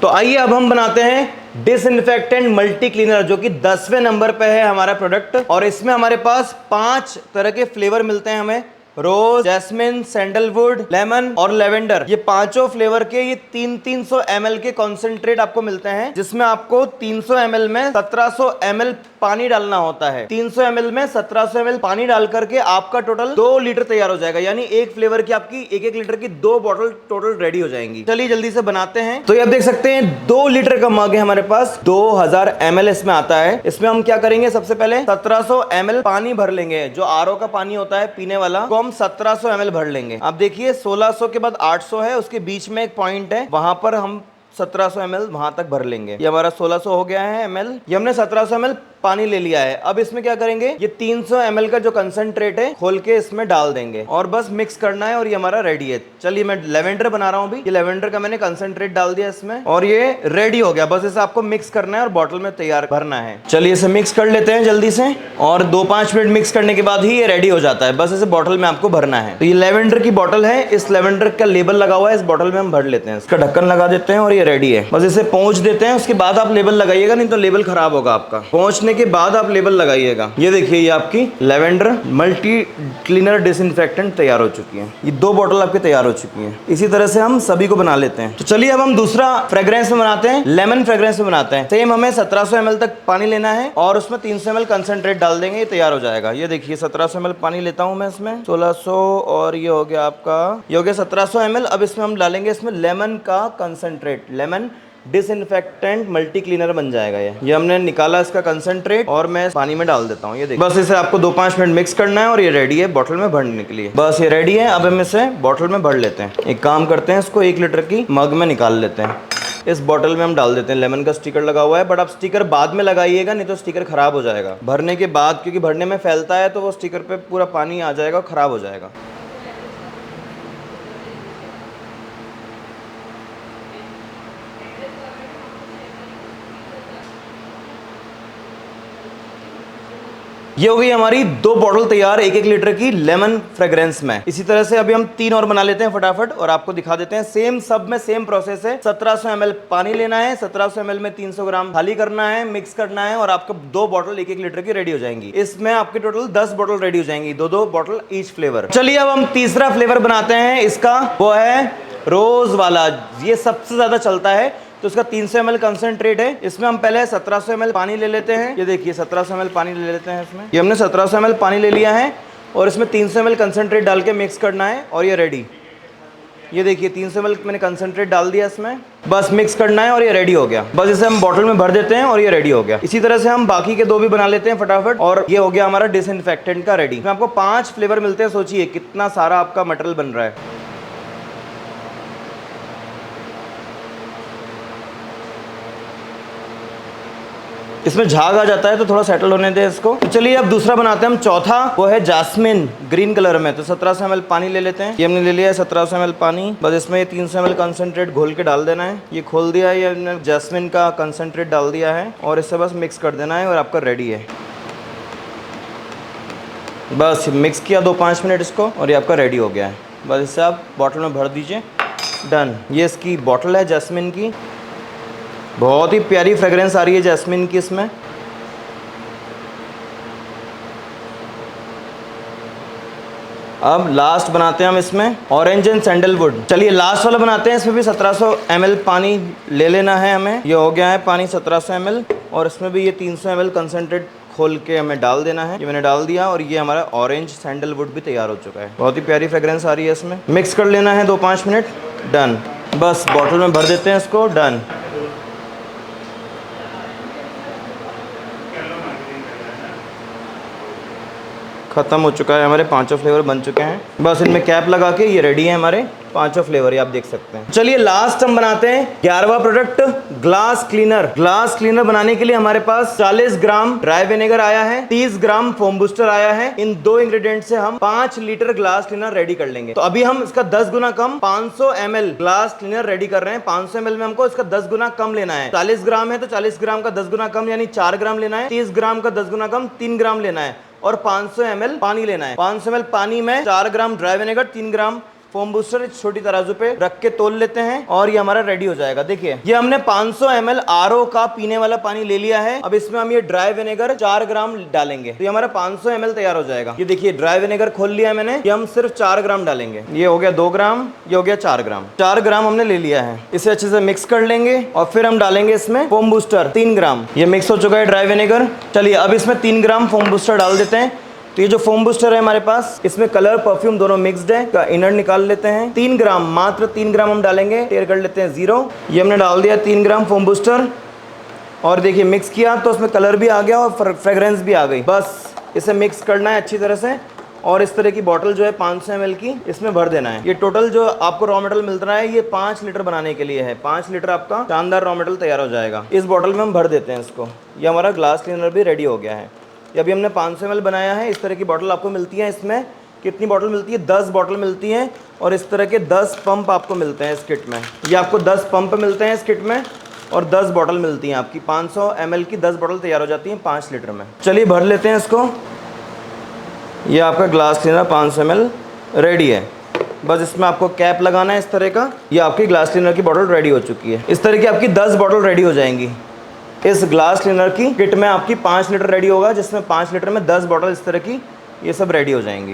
[SPEAKER 1] तो आइए अब हम बनाते हैं डिसइंफेक्टेंट मल्टी क्लीनर, जो कि 10वें नंबर पे है हमारा प्रोडक्ट। और इसमें हमारे पास 5 तरह के फ्लेवर मिलते हैं हमें, रोज, जैस्मिन, सैंडलवुड, लेमन और लेवेंडर। ये पांचों फ्लेवर के ये 300 ml के कॉन्सेंट्रेट आपको मिलते हैं, जिसमें आपको 300 ml में 1700 ml पानी डालना होता है। 300 ml में 1700 ml पानी डाल करके आपका टोटल 2 लीटर तैयार हो जाएगा। यानी एक फ्लेवर की आपकी 1-1 लीटर की 2 बॉटल टोटल रेडी हो जाएंगी। चलिए जल्दी से बनाते हैं। तो ये आप देख सकते हैं 2 लीटर का मग है हमारे पास, 2000 ml इसमें आता है। इसमें हम क्या करेंगे, सबसे पहले 1700 ml पानी भर लेंगे। जो आरओ का पानी होता है पीने वाला, हम 1700 ml भर लेंगे। आप देखिए 1600 के बाद 800 है, उसके बीच में एक पॉइंट है, वहां पर हम 1700 ml वहां तक भर लेंगे। ये हमारा 1600 हो गया है ml। ये हमने 1700 ml पानी ले लिया है। अब इसमें क्या करेंगे, ये 300 ml का जो कंसंट्रेट है खोल के इसमें डाल देंगे और बस मिक्स करना है और ये हमारा रेडी है। चलिए मैं लेवेंडर बना रहा हूँ अभी। ये लेवेंडर का मैंने कंसंट्रेट डाल दिया इसमें और ये रेडी हो गया। बस इसे आपको मिक्स करना है और बॉटल में तैयार भरना है। चलिए इसे मिक्स कर लेते हैं जल्दी से, और 2-5 मिनट मिक्स करने के बाद ही ये रेडी हो जाता है। बस इसे बॉटल में आपको भरना है। तो ये लेवेंडर की बॉटल है, इस लेवेंडर का लेबल लगा हुआ है, इस बॉटल में हम भर लेते हैं। इसका ढक्कन लगा देते हैं और ये रेडी है। बस इसे पोंछ देते हैं, उसके बाद आप लेबल लगाइएगा, नहीं तो लेबल खराब होगा आपका। पोंछने के बाद आप लेबल लगाइएगा। ये देखिए ये आपकी लेवेंडर मल्टी क्लीनर डिसइंफेक्टेंट तैयार हो चुकी है। ये 2 बॉटल आपके तैयार हो चुकी हैं। इसी तरह से हम सभी को बना लेते हैं। तो चलिए अब हम दूसरा फ्रेग्रेंस में बनाते हैं, लेमन फ्रेग्रेंस में बनाते हैं। सेम हमें 1700 ml तक पानी लेना है और उसमें 300 ml कंसंट्रेट डाल देंगे, ये तैयार हो जाएगा। ये देखिए 1700 ml पानी लेता हूं मैं इसमें, 1600 और ये हो गया आपका, ये हो गया 1700 ml। अब इसमें हम डालेंगे इसमें लेमन का concentrate, lemon disinfectant multi cleaner बन जाएगा। ये हमने निकाला इसका कंसंट्रेट और मैं पानी में डाल देता हूँ। ये देखिए बस इसे आपको 2-5 मिनट मिक्स करना है और ये रेडी है बॉटल में भरने के लिए। बस ये रेडी है। अब हम इसे बॉटल में भर लेते हैं। एक काम करते हैं, इसको 1 लीटर की मग में निकाल लेते हैं। इस बॉटल में हम डाल देते हैं। लेमन का स्टिकर लगा हुआ है, बट आप स्टिकर बाद में लगाइएगा, नहीं तो स्टिकर खराब हो जाएगा भरने के बाद, क्योंकि भरने में फैलता है तो वो स्टिकर पे पूरा पानी आ जाएगा और खराब हो जाएगा। ये हो गई हमारी 2 बॉटल तैयार 1-1 लीटर की लेमन फ्रेग्रेंस में। इसी तरह से अभी हम 3 और बना लेते हैं फटाफट और आपको दिखा देते हैं। सेम सब में सेम प्रोसेस है। 1700 ml पानी लेना है, 1700 ml में 300 ग्राम खाली करना है, मिक्स करना है और आपको 2 बॉटल 1-1 लीटर की रेडी हो जाएंगी। इसमें आपकी टोटल 10 बॉटल रेडी हो जाएंगी, 2-2 बॉटल ईच फ्लेवर। चलिए अब हम तीसरा फ्लेवर बनाते हैं इसका, वो है रोज वाला। ये सबसे ज्यादा चलता है, तो इसका 300 ml कंसंट्रेट है। इसमें हम पहले 1700 ml पानी ले लेते हैं। ये देखिए 1700 ml पानी ले लेते हैं इसमें। ये हमने 1700 ml पानी ले लिया है और इसमें 300 ml कंसंट्रेट डाल के मिक्स करना है और ये रेडी। ये देखिए 300 ml मैंने कंसंट्रेट डाल दिया इसमें, बस मिक्स करना है और ये रेडी हो गया। बस इसे हम बॉटल में भर देते हैं और ये रेडी हो गया। इसी तरह से हम बाकी के 2 भी बना लेते हैं फटाफट और ये हो गया हमारा डिसइंफेक्टेंट का रेडी। इसमें आपको 5 फ्लेवर मिलते हैं। सोचिए कितना सारा आपका मटेरियल बन रहा है। इसमें झाग आ जाता है तो थोड़ा सेटल होने दें इसको। तो चलिए अब दूसरा बनाते हैं हम, चौथा, वो है जास्मिन ग्रीन कलर में। तो 1700 ml पानी ले लेते हैं। ये हमने ले लिया है 1700 ml पानी। बस इसमें ये 300 ml कंसंट्रेट घोल के डाल देना है। ये खोल दिया है, ये हमने जास्मिन का कंसंट्रेट डाल दिया है और इससे बस मिक्स कर देना है और आपका रेडी है। बस मिक्स किया 2-5 मिनट इसको और ये आपका रेडी हो गया है। बस इससे आप बॉटल में भर दीजिए, डन। ये इसकी बॉटल है जैस्मिन की। बहुत ही प्यारी फ्रेग्रेंस आ रही है जैस्मिन की इसमें। अब लास्ट बनाते हैं हम इसमें ऑरेंज एंड सैंडलवुड। चलिए लास्ट वाला बनाते हैं। इसमें भी 1700 ml पानी ले लेना है हमें। ये हो गया है पानी 1700 ml और इसमें भी ये 300 ml कंसंट्रेट खोल के हमें डाल देना है। ये मैंने डाल दिया और ये हमारा ऑरेंज सैंडलवुड भी तैयार हो चुका है। बहुत ही प्यारी फ्रेग्रेंस आ रही है इसमें। मिक्स कर लेना है 2-5 मिनट, डन। बस बॉटल में भर देते हैं इसको, डन। खत्म हो चुका है, हमारे 5 फ्लेवर बन चुके हैं। बस इनमें कैप लगा के ये रेडी है हमारे 5 फ्लेवर, ये आप देख सकते हैं। चलिए लास्ट हम बनाते हैं 11वां product, glass cleaner. Glass cleaner बनाने के लिए हमारे पास 40 ग्राम ड्राई विनेगर आया है, 30 ग्राम फोम बूस्टर आया है। इन 2 इंग्रेडिएंट से हम 5 लीटर ग्लास क्लीनर रेडी कर लेंगे। तो अभी हम इसका 10 गुना कम 500 ml ग्लास क्लीनर रेडी कर रहे हैं। 500 ml में हमको इसका 10 गुना कम लेना है। 40 ग्राम है तो 40 ग्राम का 10 गुना कम यानी 4 ग्राम लेना है। 30 ग्राम का 10 गुना कम 3 ग्राम लेना है और 500 ml पानी लेना है। 500 ml पानी में 4 ग्राम ड्राई विनेगर, 3 ग्राम फोम बूस्टर छोटी तराजू पे रख के तोल लेते हैं और ये हमारा रेडी हो जाएगा। देखिए ये हमने 500 ml आरओ का पीने वाला पानी ले लिया है। अब इसमें हम ये ड्राई विनेगर 4 ग्राम डालेंगे तो ये हमारा 500 ml तैयार हो जाएगा। ये देखिए ड्राई विनेगर खोल लिया है मैंने, ये हम सिर्फ 4 ग्राम डालेंगे। ये हो गया 2 ग्राम, ये हो गया 4 ग्राम। 4 ग्राम हमने ले लिया है। इसे अच्छे से मिक्स कर लेंगे और फिर हम डालेंगे इसमें फोम बूस्टर 3 ग्राम। ये मिक्स हो चुका है ड्राई विनेगर। चलिए अब इसमें 3 ग्राम फोम बूस्टर डाल देते हैं। तो ये जो फोम बूस्टर है हमारे पास, इसमें कलर परफ्यूम दोनों मिक्स्ड है। का इनर निकाल लेते हैं। 3 ग्राम, मात्र 3 ग्राम हम डालेंगे, टेयर कर लेते हैं 0। ये हमने डाल दिया 3 ग्राम फोम बूस्टर और देखिए मिक्स किया तो उसमें कलर भी आ गया और फ्रेग्रेंस भी आ गई। बस इसे मिक्स करना है अच्छी तरह से और इस तरह की बॉटल जो है 500 ml की इसमें भर देना है। ये टोटल जो आपको रॉ मटेरियल मिल रहा है ये 5 लीटर बनाने के लिए है। 5 लीटर आपका शानदार रॉ मटेरियल तैयार हो जाएगा। इस बॉटल में हम भर देते हैं इसको। ये हमारा ग्लास क्लीनर भी रेडी हो गया है। ये अभी हमने 500 ml बनाया है। इस तरह की बॉटल आपको मिलती है। इसमें कितनी बॉटल मिलती है? 10 बॉटल मिलती हैं और इस तरह के 10 पंप आपको मिलते हैं इस किट में। ये आपको 10 पंप मिलते हैं इस किट में और 10 बॉटल मिलती हैं आपकी। 500 ml की 10 बॉटल तैयार हो जाती हैं 5 लीटर में। चलिए भर लेते हैं इसको। ये आपका ग्लास क्लीनर 500 ml रेडी है। बस इसमें आपको कैप लगाना है इस तरह का। ये आपकी ग्लास क्लीनर की बॉटल रेडी हो चुकी है। इस तरह की आपकी 10 बॉटल रेडी हो जाएंगी। इस ग्लास क्लीनर की किट में आपकी 5 लीटर रेडी होगा, जिसमें 5 लीटर में 10 बॉटल इस तरह की ये सब रेडी हो जाएंगी।